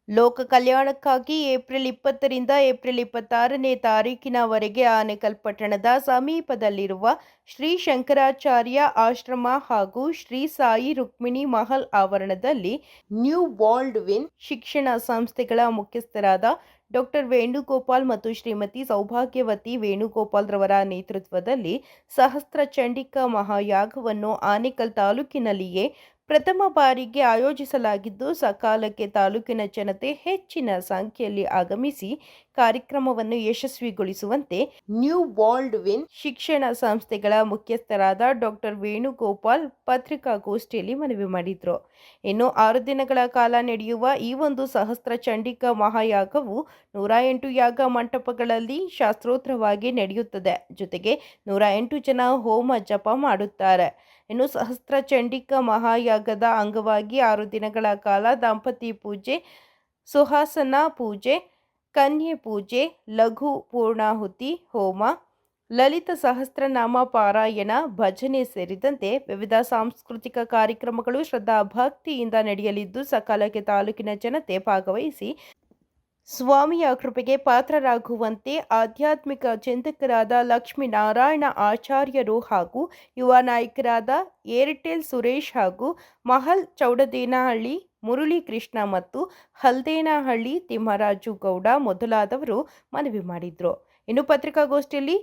ಲೋಕ ಕಲ್ಯಾಣಕ್ಕಾಗಿ April 20ರಿಂದ April 26ನೇ ತಾರೀಕಿನವರೆಗೆ Anekal ಪಟ್ಟಣದ ಸಮೀಪದಲ್ಲಿರುವ ಶ್ರೀ ಶಂಕರಾಚಾರ್ಯ ಆಶ್ರಮ ಹಾಗೂ ಶ್ರೀ ಸಾಯಿ ರುಕ್ಮಿಣಿ ಮಹಲ್ ಆವರಣದಲ್ಲಿ ನ್ಯೂ ವರ್ಲ್ಡ್ ವಿನ್ ಶಿಕ್ಷಣ ಸಂಸ್ಥೆಗಳ ಮುಖ್ಯಸ್ಥರಾದ ಡಾಕ್ಟರ್ ವೇಣುಗೋಪಾಲ್ ಮತ್ತು ಶ್ರೀಮತಿ ಸೌಭಾಗ್ಯವತಿ ವೇಣುಗೋಪಾಲ್ ರವರ ನೇತೃತ್ವದಲ್ಲಿ ಸಹಸ್ರ ಚಂಡಿಕಾ ಮಹಾಯಾಗವನ್ನು ಆನೇಕಲ್ ತಾಲೂಕಿನಲ್ಲಿಯೇ ಪ್ರಥಮ ಬಾರಿಗೆ ಆಯೋಜಿಸಲಾಗಿದ್ದು, ಸಕಾಲಕ್ಕೆ ತಾಲೂಕಿನ ಜನತೆ ಹೆಚ್ಚಿನ ಸಂಖ್ಯೆಯಲ್ಲಿ ಆಗಮಿಸಿ ಕಾರ್ಯಕ್ರಮವನ್ನು ಯಶಸ್ವಿಗೊಳಿಸುವಂತೆ ನ್ಯೂ ವರ್ಲ್ಡ್ ವಿನ್ ಶಿಕ್ಷಣ ಸಂಸ್ಥೆಗಳ ಮುಖ್ಯಸ್ಥರಾದ ಡಾಕ್ಟರ್ ವೇಣುಗೋಪಾಲ್ ಪತ್ರಿಕಾಗೋಷ್ಠಿಯಲ್ಲಿ ಮನವಿ ಮಾಡಿದರು. ಇನ್ನು 6 ದಿನಗಳ ಕಾಲ ನಡೆಯುವ ಈ ಒಂದು ಸಹಸ್ರ ಚಂಡಿಕಾ ಮಹಾಯಾಗವು 108 ಯಾಗ ಮಂಟಪಗಳಲ್ಲಿ ಶಾಸ್ತ್ರೋತ್ರವಾಗಿ ನಡೆಯುತ್ತದೆ. ಜೊತೆಗೆ 108 ಜನ ಹೋಮ ಜಪ ಮಾಡುತ್ತಾರೆ. ಇನ್ನು ಸಹಸ್ರ ಚಂಡಿಕಾ ಮಹಾಯಾಗದ ಅಂಗವಾಗಿ 6 ದಿನಗಳ ಕಾಲ ದಂಪತಿ ಪೂಜೆ, ಸುಹಾಸನ ಪೂಜೆ, ಕನ್ಯೆ ಪೂಜೆ, ಲಘು ಪೂರ್ಣಾಹುತಿ ಹೋಮ, ಲಲಿತ ಸಹಸ್ರನಾಮ ಪಾರಾಯಣ, ಭಜನೆ ಸೇರಿದಂತೆ ವಿವಿಧ ಸಾಂಸ್ಕೃತಿಕ ಕಾರ್ಯಕ್ರಮಗಳು ಶ್ರದ್ಧಾ ಭಕ್ತಿಯಿಂದ ನಡೆಯಲಿದ್ದು, ಸಕಾಲಕ್ಕೆ ತಾಲೂಕಿನ ಜನತೆ ಭಾಗವಹಿಸಿ ಸ್ವಾಮಿಯ ಕೃಪೆಗೆ ಪಾತ್ರರಾಗುವಂತೆ ಆಧ್ಯಾತ್ಮಿಕ ಚಿಂತಕರಾದ ಲಕ್ಷ್ಮೀನಾರಾಯಣ ಆಚಾರ್ಯರು ಹಾಗೂ ಯುವ ನಾಯಕರಾದ ಏರ್ಟೆಲ್ ಸುರೇಶ್ ಹಾಗೂ ಮಹಲ್ ಚೌಡದೇನಹಳ್ಳಿ ಮುರಳೀಕೃಷ್ಣ ಮತ್ತು ಹಲ್ದೇನಹಳ್ಳಿ ತಿಮ್ಮರಾಜು ಗೌಡ ಮೊದಲಾದವರು ಮನವಿ ಮಾಡಿದರು. ಇನ್ನು ಪತ್ರಿಕಾಗೋಷ್ಠಿಯಲ್ಲಿ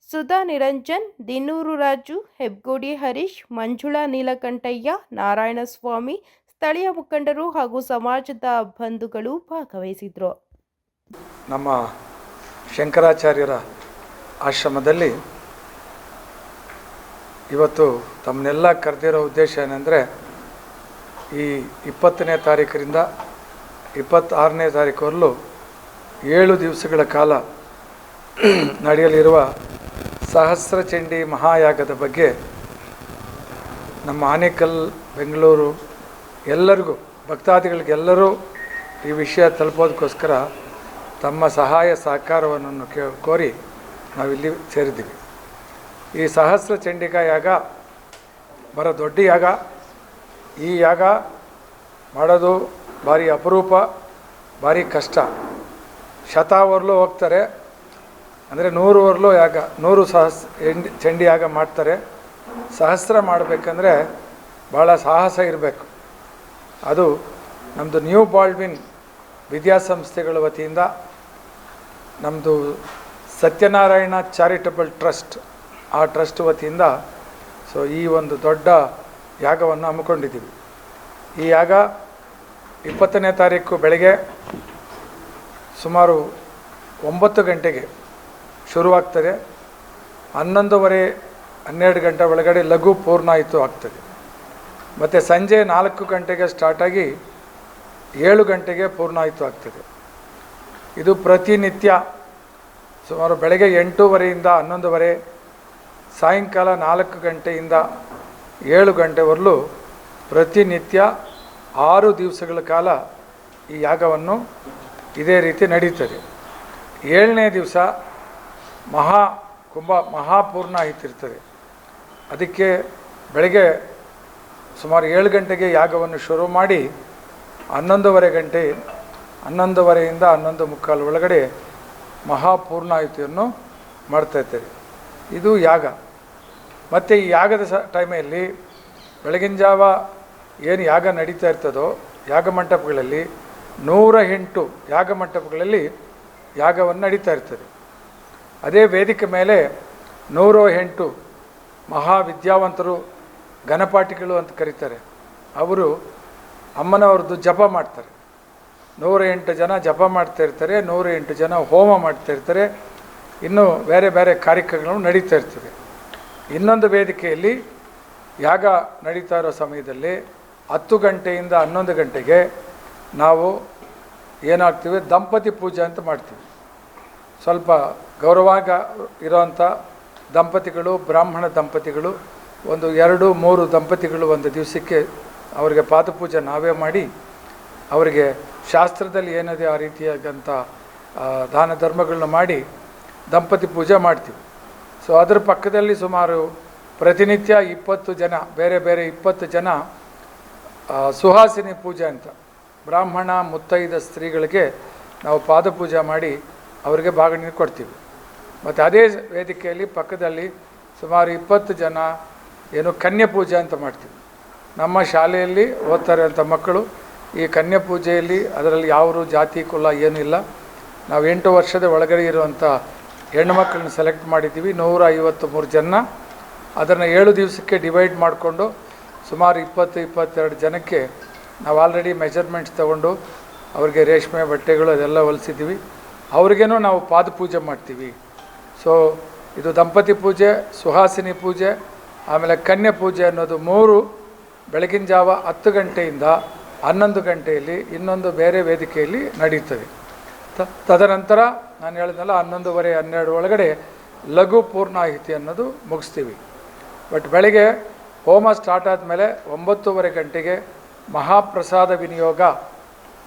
ಸುಧಾ ನಿರಂಜನ್, ದಿನ್ನೂರು ರಾಜು, ಹೆಬ್ಗೋಡಿ ಹರೀಶ್, ಮಂಜುಳಾ ನೀಲಕಂಠಯ್ಯ, ನಾರಾಯಣಸ್ವಾಮಿ, ಸ್ಥಳೀಯ ಮುಖಂಡರು ಹಾಗೂ ಸಮಾಜದ ಬಂಧುಗಳು ಭಾಗವಹಿಸಿದರು. ನಮ್ಮ ಶಂಕರಾಚಾರ್ಯರ ಆಶ್ರಮದಲ್ಲಿ ಇವತ್ತು ತಮ್ಮನ್ನೆಲ್ಲ ಕರೆದಿರೋ ಉದ್ದೇಶ ಏನೆಂದರೆ, ಈ 20ನೇ ತಾರೀಕರಿಂದ 26ನೇ ತಾರೀಕುವರೆಗೂ 7 ದಿವಸಗಳ ಕಾಲ ನಡೆಯಲಿರುವ ಸಹಸ್ರ ಚಂಡಿ ಮಹಾಯಾಗದ ಬಗ್ಗೆ ನಮ್ಮ ಆನೇಕಲ್, ಬೆಂಗಳೂರು ಎಲ್ಲರಿಗೂ ಭಕ್ತಾದಿಗಳಿಗೆಲ್ಲರೂ ಈ ವಿಷಯ ತಲುಪೋದಕ್ಕೋಸ್ಕರ ತಮ್ಮ ಸಹಾಯ ಸಹಕಾರವನ್ನು ಕೋರಿ ನಾವಿಲ್ಲಿ ಸೇರಿದ್ದೀವಿ. ಈ ಸಹಸ್ರ ಚಂಡಿಕಾ ಯಾಗ ಬರೋ ದೊಡ್ಡ ಯಾಗ. ಈ ಯಾಗ ಮಾಡೋದು ಭಾರಿ ಅಪರೂಪ, ಭಾರಿ ಕಷ್ಟ. ಶತಾವರ್ಲು ಹೋಗ್ತಾರೆ, ಅಂದರೆ 100 ವರ್ಲು ಯಾಗ, 100 ಚಂಡಿ ಯಾಗ ಮಾಡ್ತಾರೆ. ಸಹಸ್ರ ಮಾಡಬೇಕಂದ್ರೆ ಭಾಳ ಸಾಹಸ ಇರಬೇಕು. ಅದು ನಮ್ಮದು ನ್ಯೂ ವರ್ಲ್ಡ್ ವಿನ್ ವಿದ್ಯಾಸಂಸ್ಥೆಗಳ ವತಿಯಿಂದ, ನಮ್ಮದು ಸತ್ಯನಾರಾಯಣ ಚಾರಿಟಬಲ್ ಟ್ರಸ್ಟ್, ಆ ಟ್ರಸ್ಟ್ ವತಿಯಿಂದ ಈ ಒಂದು ದೊಡ್ಡ ಯಾಗವನ್ನು ಹಮ್ಮಿಕೊಂಡಿದ್ದೀವಿ. ಈ ಯಾಗ 20ನೇ ತಾರೀಕು ಬೆಳಗ್ಗೆ ಸುಮಾರು 9 ಗಂಟೆಗೆ ಶುರುವಾಗ್ತದೆ. 11:30 12 ಗಂಟೆ ಒಳಗಡೆ ಲಘು ಪೂರ್ಣಾಯಿತು ಆಗ್ತದೆ. ಮತ್ತು ಸಂಜೆ 4 ಗಂಟೆಗೆ ಸ್ಟಾರ್ಟಾಗಿ 7 ಗಂಟೆಗೆ ಪೂರ್ಣಾಯಿತು ಆಗ್ತದೆ. ಇದು ಪ್ರತಿನಿತ್ಯ ಸುಮಾರು ಬೆಳಗ್ಗೆ 8:30ಯಿಂದ 11:30, ಸಾಯಂಕಾಲ 4 ಗಂಟೆಯಿಂದ 7 ಗಂಟೆವರೆಗೂ ಪ್ರತಿನಿತ್ಯ 6 ದಿವಸಗಳ ಕಾಲ ಈ ಯಾಗವನ್ನು ಇದೇ ರೀತಿ ನಡೀತದೆ. 7ನೇ ದಿವಸ ಮಹಾಪೂರ್ಣಾಹಿತಿ ಇರ್ತದೆ. ಅದಕ್ಕೆ ಬೆಳಗ್ಗೆ ಸುಮಾರು 7 ಗಂಟೆಗೆ ಯಾಗವನ್ನು ಶುರು ಮಾಡಿ 11:30 ಗಂಟೆ, 11:30ಯಿಂದ 11:45 ಒಳಗಡೆ ಮಹಾಪೂರ್ಣಾಹುತಿಯನ್ನು ಮಾಡ್ತಾಯಿದ್ದೇವೆ. ಇದು ಯಾಗ. ಮತ್ತು ಈ ಯಾಗದ ಟೈಮಲ್ಲಿ ಬೆಳಗಿನ ಜಾವ ಏನು ಯಾಗ ನಡೀತಾ ಇರ್ತದೋ ಯಾಗ ಮಂಟಪಗಳಲ್ಲಿ 108 ಯಾಗ ಮಂಟಪಗಳಲ್ಲಿ ಯಾಗವನ್ನು ನಡೀತಾ ಇರ್ತದೆ. ಅದೇ ವೇದಿಕೆ ಮೇಲೆ 108 ಮಹಾವಿದ್ಯಾವಂತರು, ಘನಪಾಠಿಗಳು ಅಂತ ಕರೀತಾರೆ, ಅವರು ಅಮ್ಮನವ್ರದ್ದು ಜಪ ಮಾಡ್ತಾರೆ. 108 ಜನ ಜಪ ಮಾಡ್ತಾ ಇರ್ತಾರೆ, 108 ಜನ ಹೋಮ ಮಾಡ್ತಾ ಇರ್ತಾರೆ. ಇನ್ನೂ ಬೇರೆ ಬೇರೆ ಕಾರ್ಯಕ್ರಮಗಳು ನಡೀತಾ ಇರ್ತದೆ. ಇನ್ನೊಂದು ವೇದಿಕೆಯಲ್ಲಿ ಯಾಗ ನಡೀತಾ ಇರೋ ಸಮಯದಲ್ಲಿ 10 ಗಂಟೆಯಿಂದ 11 ಗಂಟೆಗೆ ನಾವು ಏನಾಗ್ತೀವಿ, ದಂಪತಿ ಪೂಜೆ ಅಂತ ಮಾಡ್ತೀವಿ. ಸ್ವಲ್ಪ ಗೌರವಾಗ ಇರೋವಂಥ ದಂಪತಿಗಳು, ಬ್ರಾಹ್ಮಣ ದಂಪತಿಗಳು, ಒಂದು 2-3 ದಂಪತಿಗಳು ಒಂದು ದಿವಸಕ್ಕೆ ಅವರಿಗೆ ಪಾದಪೂಜೆ ನಾವೇ ಮಾಡಿ, ಅವರಿಗೆ ಶಾಸ್ತ್ರದಲ್ಲಿ ಏನಿದೆ ಆ ರೀತಿಯಾದಂಥ ದಾನ ಧರ್ಮಗಳನ್ನ ಮಾಡಿ ದಂಪತಿ ಪೂಜೆ ಮಾಡ್ತೀವಿ. ಅದರ ಪಕ್ಕದಲ್ಲಿ ಸುಮಾರು ಪ್ರತಿನಿತ್ಯ 20 ಜನ, ಬೇರೆ ಬೇರೆ 20 ಜನ ಸುಹಾಸಿನಿ ಪೂಜೆ ಅಂತ ಬ್ರಾಹ್ಮಣ ಮುತ್ತೈದ ಸ್ತ್ರೀಗಳಿಗೆ ನಾವು ಪಾದಪೂಜೆ ಮಾಡಿ ಅವರಿಗೆ ಬಾಗಿಣಿ ಕೊಡ್ತೀವಿ. ಮತ್ತು ಅದೇ ವೇದಿಕೆಯಲ್ಲಿ ಪಕ್ಕದಲ್ಲಿ ಸುಮಾರು 20 ಜನ ಏನು ಕನ್ಯಾ ಪೂಜೆ ಅಂತ ಮಾಡ್ತೀವಿ. ನಮ್ಮ ಶಾಲೆಯಲ್ಲಿ ಓದ್ತಾರಂಥ ಮಕ್ಕಳು ಈ ಕನ್ಯಾ ಪೂಜೆಯಲ್ಲಿ ಅದರಲ್ಲಿ ಯಾವ ಜಾತಿ ಕುಲ ಏನಿಲ್ಲ. ನಾವು 8 ವರ್ಷದ ಒಳಗಡೆ ಇರುವಂಥ ಹೆಣ್ಣುಮಕ್ಕಳನ್ನ ಸೆಲೆಕ್ಟ್ ಮಾಡಿದ್ದೀವಿ. 153 ಜನ. ಅದನ್ನು 7 ದಿವಸಕ್ಕೆ ಡಿವೈಡ್ ಮಾಡಿಕೊಂಡು ಸುಮಾರು 20-22 ಜನಕ್ಕೆ ನಾವು ಆಲ್ರೆಡಿ ಮೆಜರ್ಮೆಂಟ್ಸ್ ತಗೊಂಡು ಅವ್ರಿಗೆ ರೇಷ್ಮೆ ಬಟ್ಟೆಗಳು ಅದೆಲ್ಲ ಹೊಲಿಸಿದ್ದೀವಿ. ಅವ್ರಿಗೇನೂ ನಾವು ಪಾದಪೂಜೆ ಮಾಡ್ತೀವಿ. ಸೊ ಇದು ದಂಪತಿ ಪೂಜೆ, ಸುಹಾಸಿನಿ ಪೂಜೆ, ಆಮೇಲೆ ಕನ್ಯಾ ಪೂಜೆ ಅನ್ನೋದು 3 ಬೆಳಗಿನ ಜಾವ 10 ಗಂಟೆಯಿಂದ 11 ಗಂಟೆಯಲ್ಲಿ ಇನ್ನೊಂದು ಬೇರೆ ವೇದಿಕೆಯಲ್ಲಿ ನಡೀತದೆ. ತದನಂತರ ನಾನು ಹೇಳಿದ್ನಲ್ಲ 11:30-12 ಒಳಗಡೆ ಲಘು ಪೂರ್ಣಾಹುತಿ ಅನ್ನೋದು ಮುಗಿಸ್ತೀವಿ. ಬಟ್ ಬೆಳಗ್ಗೆ ಹೋಮ ಸ್ಟಾರ್ಟ್ ಆದಮೇಲೆ 9:30 ಗಂಟೆಗೆ ಮಹಾಪ್ರಸಾದ ವಿನಿಯೋಗ,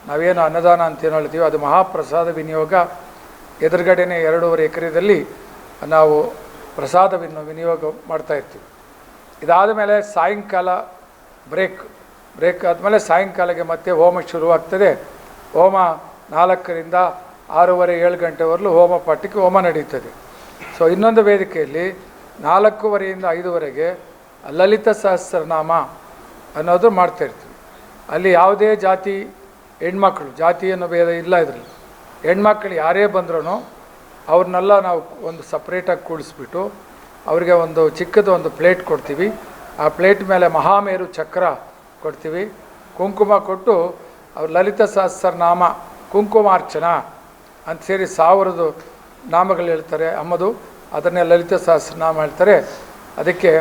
ನಾವೇನು ಅನ್ನದಾನ ಅಂತ ಏನು ಹೇಳ್ತೀವಿ ಅದು ಮಹಾಪ್ರಸಾದ ವಿನಿಯೋಗ. ಎದುರುಗಡೆನೇ 2.5 ಎಕರೆದಲ್ಲಿ ನಾವು ಪ್ರಸಾದವನ್ನು ವಿನಿಯೋಗ ಮಾಡ್ತಾಯಿರ್ತೀವಿ. ಇದಾದ ಮೇಲೆ ಸಾಯಂಕಾಲ ಬ್ರೇಕ್ ಆದಮೇಲೆ ಸಾಯಂಕಾಲಕ್ಕೆ ಮತ್ತೆ ಹೋಮ ಶುರುವಾಗ್ತದೆ. ಹೋಮ 4ರಿಂದ 6:30-7 ಗಂಟೆವರೆಗೂ ಹೋಮ ಪಾಠಕ್ಕೆ ಹೋಮ ನಡೀತದೆ. ಸೊ ಇನ್ನೊಂದು ವೇದಿಕೆಯಲ್ಲಿ 4:15ರಿಂದ 5:00ವರೆಗೆ ಲಲಿತ ಸಹಸ್ರನಾಮ ಅನ್ನೋದು ಮಾಡ್ತಾಯಿರ್ತೀವಿ. ಅಲ್ಲಿ ಯಾವುದೇ ಜಾತಿ ಹೆಣ್ಮಕ್ಳು, ಜಾತಿ ಅನ್ನೋ ಭೇದ ಇಲ್ಲ. ಇದರಲ್ಲಿ ಹೆಣ್ಮಕ್ಳು ಯಾರೇ ಬಂದ್ರೂ ಅವ್ರನ್ನೆಲ್ಲ ನಾವು ಒಂದು ಸಪ್ರೇಟಾಗಿ ಕೂಡಿಸ್ಬಿಟ್ಟು ಅವರಿಗೆ ಒಂದು ಚಿಕ್ಕದು ಒಂದು ಪ್ಲೇಟ್ ಕೊಡ್ತೀವಿ. ಆ ಪ್ಲೇಟ್ ಮೇಲೆ ಮಹಾಮೇರು ಚಕ್ರ ಕೊಡ್ತೀವಿ, ಕುಂಕುಮ ಕೊಟ್ಟು ಅವ್ರು ಲಲಿತ ಸಹಸ್ರನಾಮ ಕುಂಕುಮಾರ್ಚನ ಅಂತ ಸೇರಿ 1000 ನಾಮಗಳು ಹೇಳ್ತಾರೆ ಅಮ್ಮದು, ಅದನ್ನೇ ಲಲಿತ ಸಹಸ್ರನಾಮ ಹೇಳ್ತಾರೆ. ಅದಕ್ಕೆ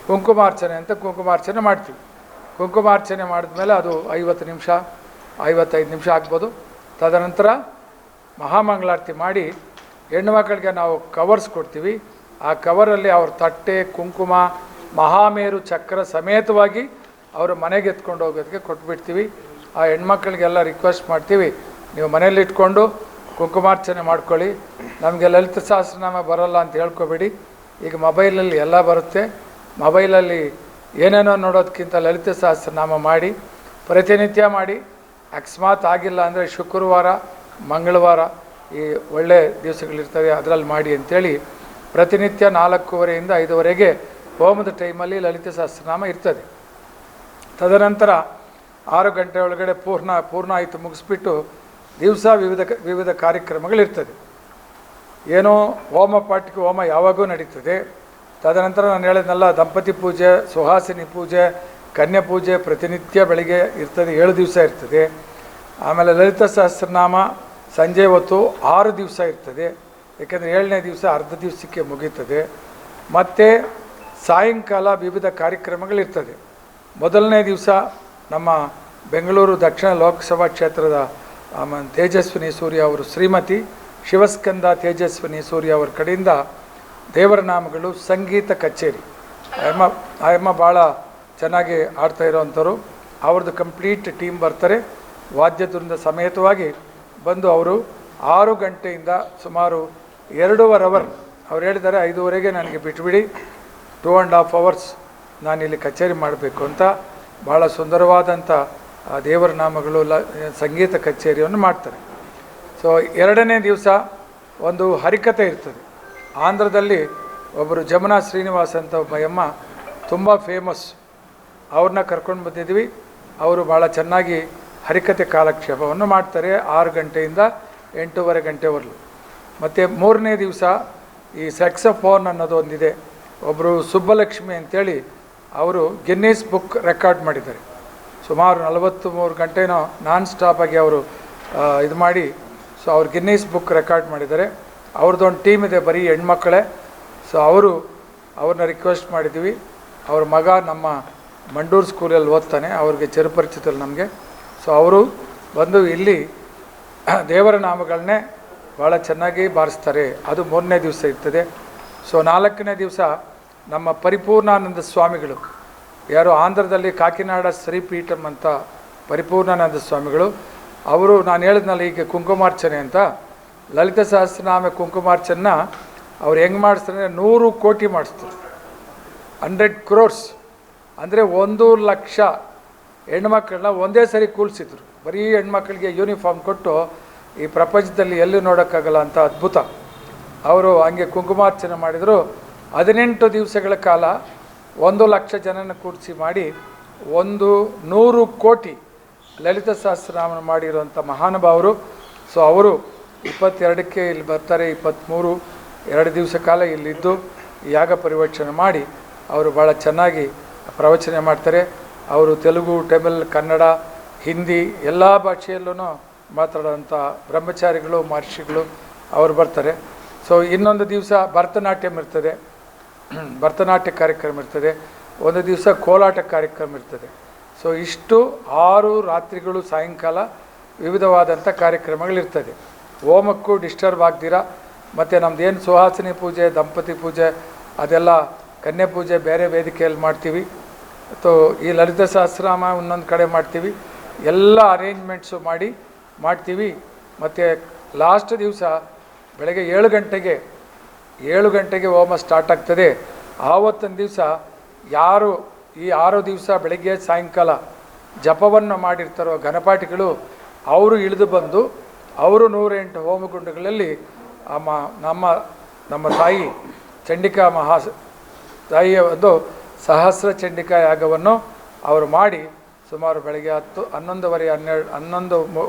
ಕುಂಕುಮಾರ್ಚನೆ ಅಂತ ಕುಂಕುಮಾರ್ಚನೆ ಮಾಡ್ತೀವಿ. ಕುಂಕುಮಾರ್ಚನೆ ಮಾಡಿದ್ಮೇಲೆ ಅದು 50 ನಿಮಿಷ 55 ನಿಮಿಷ ಆಗ್ಬೋದು. ತದನಂತರ ಮಹಾಮಂಗಳಾರತಿ ಮಾಡಿ ಹೆಣ್ಣು ಮಕ್ಕಳಿಗೆ ನಾವು ಕವರ್ಸ್ ಕೊಡ್ತೀವಿ. ಆ ಕವರಲ್ಲಿ ಅವ್ರ ತಟ್ಟೆ, ಕುಂಕುಮ, ಮಹಾಮೇರು ಚಕ್ರ ಸಮೇತವಾಗಿ ಅವರು ಮನೆಗೆ ಎತ್ಕೊಂಡು ಹೋಗೋದಕ್ಕೆ ಕೊಟ್ಬಿಡ್ತೀವಿ. ಆ ಹೆಣ್ಮಕ್ಳಿಗೆಲ್ಲ ರಿಕ್ವೆಸ್ಟ್ ಮಾಡ್ತೀವಿ, ನೀವು ಮನೇಲಿ ಇಟ್ಕೊಂಡು ಕುಂಕುಮಾರ್ಚನೆ ಮಾಡ್ಕೊಳ್ಳಿ, ನಮಗೆ ಲಲಿತ ಸಹಸ್ರನಾಮ ಬರೋಲ್ಲ ಅಂತ ಹೇಳ್ಕೊಬೇಡಿ. ಈಗ ಮೊಬೈಲಲ್ಲಿ ಎಲ್ಲ ಬರುತ್ತೆ. ಮೊಬೈಲಲ್ಲಿ ಏನೇನೋ ನೋಡೋದಕ್ಕಿಂತ ಲಲಿತ ಸಹಸ್ರನಾಮ ಮಾಡಿ ಪ್ರತಿನಿತ್ಯ ಮಾಡಿ. ಅಕಸ್ಮಾತ್ ಆಗಿಲ್ಲ ಅಂದರೆ ಶುಕ್ರವಾರ, ಮಂಗಳವಾರ ಈ ಒಳ್ಳೆಯ ದಿವಸಗಳಿರ್ತವೆ ಅದರಲ್ಲಿ ಮಾಡಿ ಅಂಥೇಳಿ ಪ್ರತಿನಿತ್ಯ 4:15ರಿಂದ 5:00ವರೆಗೆ ಹೋಮದ ಟೈಮಲ್ಲಿ ಲಲಿತ ಸಹಸ್ರನಾಮ ಇರ್ತದೆ. ತದನಂತರ 6 ಗಂಟೆ ಒಳಗಡೆ ಪೂರ್ಣಾಯಿತು ಮುಗಿಸ್ಬಿಟ್ಟು ದಿವಸ ವಿವಿಧ ಕಾರ್ಯಕ್ರಮಗಳಿರ್ತದೆ. ಏನೋ ಹೋಮ ಪಾಠಕ್ಕೆ ಹೋಮ ಯಾವಾಗೂ ನಡೀತದೆ. ತದನಂತರ ನಾನು ಹೇಳಿದ್ನಲ್ಲ ದಂಪತಿ ಪೂಜೆ, ಸುಹಾಸಿನಿ ಪೂಜೆ, ಕನ್ಯಾ ಪೂಜೆ ಪ್ರತಿನಿತ್ಯ ಬೆಳಿಗ್ಗೆ ಇರ್ತದೆ, 7 ದಿವಸ ಇರ್ತದೆ. ಆಮೇಲೆ ಲಲಿತ ಸಹಸ್ರನಾಮ ಸಂಜೆ ಹೊತ್ತು 6 ದಿವಸ ಇರ್ತದೆ. ಏಕೆಂದರೆ 7ನೇ ದಿವಸ ಅರ್ಧ ದಿವಸಕ್ಕೆ ಮುಗೀತದೆ. ಮತ್ತು ಸಾಯಂಕಾಲ ವಿವಿಧ ಕಾರ್ಯಕ್ರಮಗಳಿರ್ತದೆ. ಮೊದಲನೇ ದಿವಸ ನಮ್ಮ ಬೆಂಗಳೂರು ದಕ್ಷಿಣ ಲೋಕಸಭಾ ಕ್ಷೇತ್ರದ ತೇಜಸ್ವಿನಿ ಸೂರ್ಯ ಅವರು, ಶ್ರೀಮತಿ ಶಿವಸ್ಕಂದ ತೇಜಸ್ವಿನಿ ಸೂರ್ಯ ಅವರ ಕಡೆಯಿಂದ ದೇವರ ನಾಮಗಳು ಸಂಗೀತ ಕಚೇರಿ. ಆಯಮ್ಮ ಭಾಳ ಚೆನ್ನಾಗಿ ಆಡ್ತಾ ಇರೋವಂಥವ್ರು. ಅವ್ರದ್ದು ಕಂಪ್ಲೀಟ್ ಟೀಮ್ ಬರ್ತಾರೆ, ವಾದ್ಯದಿಂದ ಸಮೇತವಾಗಿ ಬಂದು ಅವರು 6 ಗಂಟೆಯಿಂದ ಸುಮಾರು 2.5 ಅವರ್, ಅವ್ರು ಹೇಳಿದ್ದಾರೆ 5:00ವರೆಗೆ ನನಗೆ ಬಿಟ್ಬಿಡಿ, 2.5 ಅವರ್ಸ್ ನಾನಿಲ್ಲಿ ಕಚೇರಿ ಮಾಡಬೇಕು ಅಂತ ಭಾಳ ಸುಂದರವಾದಂಥ ದೇವರ ನಾಮಗಳು ಸಂಗೀತ ಕಚೇರಿಯನ್ನು ಮಾಡ್ತಾರೆ. ಸೊ 2ನೇ ದಿವಸ ಒಂದು ಹರಿಕತೆ ಇರ್ತದೆ. ಆಂಧ್ರದಲ್ಲಿ ಒಬ್ಬರು ಜಮುನಾ ಶ್ರೀನಿವಾಸ್ ಅಂತ ಒಬ್ಬ ಅಮ್ಮ ತುಂಬ ಫೇಮಸ್, ಅವ್ರನ್ನ ಕರ್ಕೊಂಡು ಬಂದಿದ್ವಿ. ಅವರು ಭಾಳ ಚೆನ್ನಾಗಿ ಹರಿಕತೆ ಕಾಲಕ್ಷೇಪವನ್ನು ಮಾಡ್ತಾರೆ 6 ಗಂಟೆಯಿಂದ 8:30 ಗಂಟೆವರೆಗೂ. ಮತ್ತು 3ನೇ ದಿವಸ ಈ ಸ್ಯಾಕ್ಸೋಫೋನ್ ಅನ್ನೋದು ಒಂದಿದೆ. ಒಬ್ಬರು ಸುಬ್ಬಲಕ್ಷ್ಮಿ ಅಂತೇಳಿ ಅವರು ಗಿನ್ನೀಸ್ ಬುಕ್ ರೆಕಾರ್ಡ್ ಮಾಡಿದ್ದಾರೆ. ಸುಮಾರು 43 ಗಂಟೆನೋ ನಾನ್ ಸ್ಟಾಪಾಗಿ ಅವರು ಇದು ಮಾಡಿ ಸೊ ಅವ್ರು ಗಿನ್ನೀಸ್ ಬುಕ್ ರೆಕಾರ್ಡ್ ಮಾಡಿದ್ದಾರೆ. ಅವ್ರದ್ದೊಂದು ಟೀಮ್ ಇದೆ, ಬರೀ ಹೆಣ್ಮಕ್ಕಳೇ. ಸೊ ಅವ್ರನ್ನ ರಿಕ್ವೆಸ್ಟ್ ಮಾಡಿದ್ದೀವಿ. ಅವ್ರ ಮಗ ನಮ್ಮ ಮಂಡೂರು ಸ್ಕೂಲಲ್ಲಿ ಓದ್ತಾನೆ, ಅವ್ರಿಗೆ ಚಿರಪರಿಚಿತರು ನಮಗೆ. ಸೊ ಅವರು ಬಂದು ಇಲ್ಲಿ ದೇವರ ನಾಮಗಳನ್ನೇ ಭಾಳ ಚೆನ್ನಾಗಿ ಬಾರಿಸ್ತಾರೆ. ಅದು 3ನೇ ದಿವಸ ಇರ್ತದೆ. ಸೊ 4ನೇ ದಿವಸ ನಮ್ಮ ಪರಿಪೂರ್ಣಾನಂದ ಸ್ವಾಮಿಗಳು, ಯಾರು ಆಂಧ್ರದಲ್ಲಿ ಕಾಕಿನಾಡ ಶ್ರೀಪೀಠಂ ಅಂತ ಪರಿಪೂರ್ಣಾನಂದ ಸ್ವಾಮಿಗಳು, ಅವರು ನಾನು ಹೇಳಿದ್ನಲ್ಲ ಈಗ ಕುಂಕುಮಾರ್ಚನೆ ಅಂತ, ಲಲಿತ ಸಹಸ್ರನಾಮ ಕುಂಕುಮಾರ್ಚನ ಅವ್ರು ಹೆಂಗೆ ಮಾಡಿಸ್ತಾರೆ, 100 ಕೋಟಿ ಮಾಡಿಸ್ತಾರೆ. 100 crores ಅಂದರೆ 1 ಲಕ್ಷ ಹೆಣ್ಮಕ್ಳನ್ನ ಒಂದೇ ಸರಿ ಕೂರಿಸಿದ್ರು. ಬರೀ ಹೆಣ್ಮಕ್ಳಿಗೆ ಯೂನಿಫಾರ್ಮ್ ಕೊಟ್ಟು ಈ ಪ್ರಪಂಚದಲ್ಲಿ ಎಲ್ಲೂ ನೋಡೋಕ್ಕಾಗಲ್ಲ ಅಂತ ಅದ್ಭುತ. ಅವರು ಹಂಗೆ ಕುಂಕುಮಾರ್ಚನೆ ಮಾಡಿದರು. 18 ದಿವಸಗಳ ಕಾಲ 1,00,000 ಜನನ ಕೂಡಿಸಿ ಮಾಡಿ 100 ಕೋಟಿ ಲಲಿತ ಸಹಸ್ರನಾಮ ಮಾಡಿರುವಂಥ ಮಹಾನುಭಾವರು. ಸೊ ಅವರು 22ಕ್ಕೆ ಇಲ್ಲಿ ಬರ್ತಾರೆ, 23 2 ದಿವಸ ಕಾಲ ಇಲ್ಲಿದ್ದು ಯಾಗ ಪರಿವರ್ತನೆ ಮಾಡಿ ಅವರು ಭಾಳ ಚೆನ್ನಾಗಿ ಪ್ರವಚನ ಮಾಡ್ತಾರೆ. ಅವರು ತೆಲುಗು, ತಮಿಳ್, ಕನ್ನಡ, ಹಿಂದಿ ಎಲ್ಲ ಭಾಷೆಯಲ್ಲೂ ಮಾತಾಡೋಂಥ ಬ್ರಹ್ಮಚಾರಿಗಳು, ಮಹರ್ಷಿಗಳು ಅವರು ಬರ್ತಾರೆ. ಸೊ ಇನ್ನೊಂದು ದಿವಸ ಭರತನಾಟ್ಯಂ ಇರ್ತದೆ, ಭರತನಾಟ್ಯ ಕಾರ್ಯಕ್ರಮ ಇರ್ತದೆ. ಒಂದು ದಿವಸ ಕೋಲಾಟ ಕಾರ್ಯಕ್ರಮ ಇರ್ತದೆ. ಸೊ ಇಷ್ಟು 6 ರಾತ್ರಿಗಳು ಸಾಯಂಕಾಲ ವಿವಿಧವಾದಂಥ ಕಾರ್ಯಕ್ರಮಗಳಿರ್ತದೆ. ಹೋಮಕ್ಕೂ ಡಿಸ್ಟರ್ಬ್ ಆಗ್ದಿರ. ಮತ್ತು ನಮ್ಮದೇನು ಸುಹಾಸಿನಿ ಪೂಜೆ, ದಂಪತಿ ಪೂಜೆ, ಅದೆಲ್ಲ ಕನ್ಯೆ ಪೂಜೆ ಬೇರೆ ವೇದಿಕೆಯಲ್ಲಿ ಮಾಡ್ತೀವಿ. ಅಥವಾ ಈ ಲಲಿತ ಸಹಸ್ರನಾಮ ಇನ್ನೊಂದು ಕಡೆ ಮಾಡ್ತೀವಿ. ಎಲ್ಲ ಅರೇಂಜ್ಮೆಂಟ್ಸು ಮಾಡ್ತೀವಿ. ಮತ್ತು ಲಾಸ್ಟ್ ದಿವಸ ಬೆಳಗ್ಗೆ 7 ಗಂಟೆಗೆ ಹೋಮ ಸ್ಟಾರ್ಟ್ ಆಗ್ತದೆ. ಆವತ್ತಿನ ದಿವಸ ಯಾರು ಈ 6 ದಿವಸ ಬೆಳಗ್ಗೆ ಸಾಯಂಕಾಲ ಜಪವನ್ನು ಮಾಡಿರ್ತಾರೋ ಗಣಪಾಟಿಗಳು, ಅವರು ಇಳಿದು ಬಂದು ಅವರು 108 ಹೋಮಗುಂಡಗಳಲ್ಲಿ ನಮ್ಮ ತಾಯಿ ಚಂಡಿಕಾ ತಾಯಿಯ ಒಂದು ಸಹಸ್ರ ಚಂಡಿಕಾ ಯಾಗವನ್ನು ಅವರು ಮಾಡಿ ಸುಮಾರು ಬೆಳಗ್ಗೆ 11:30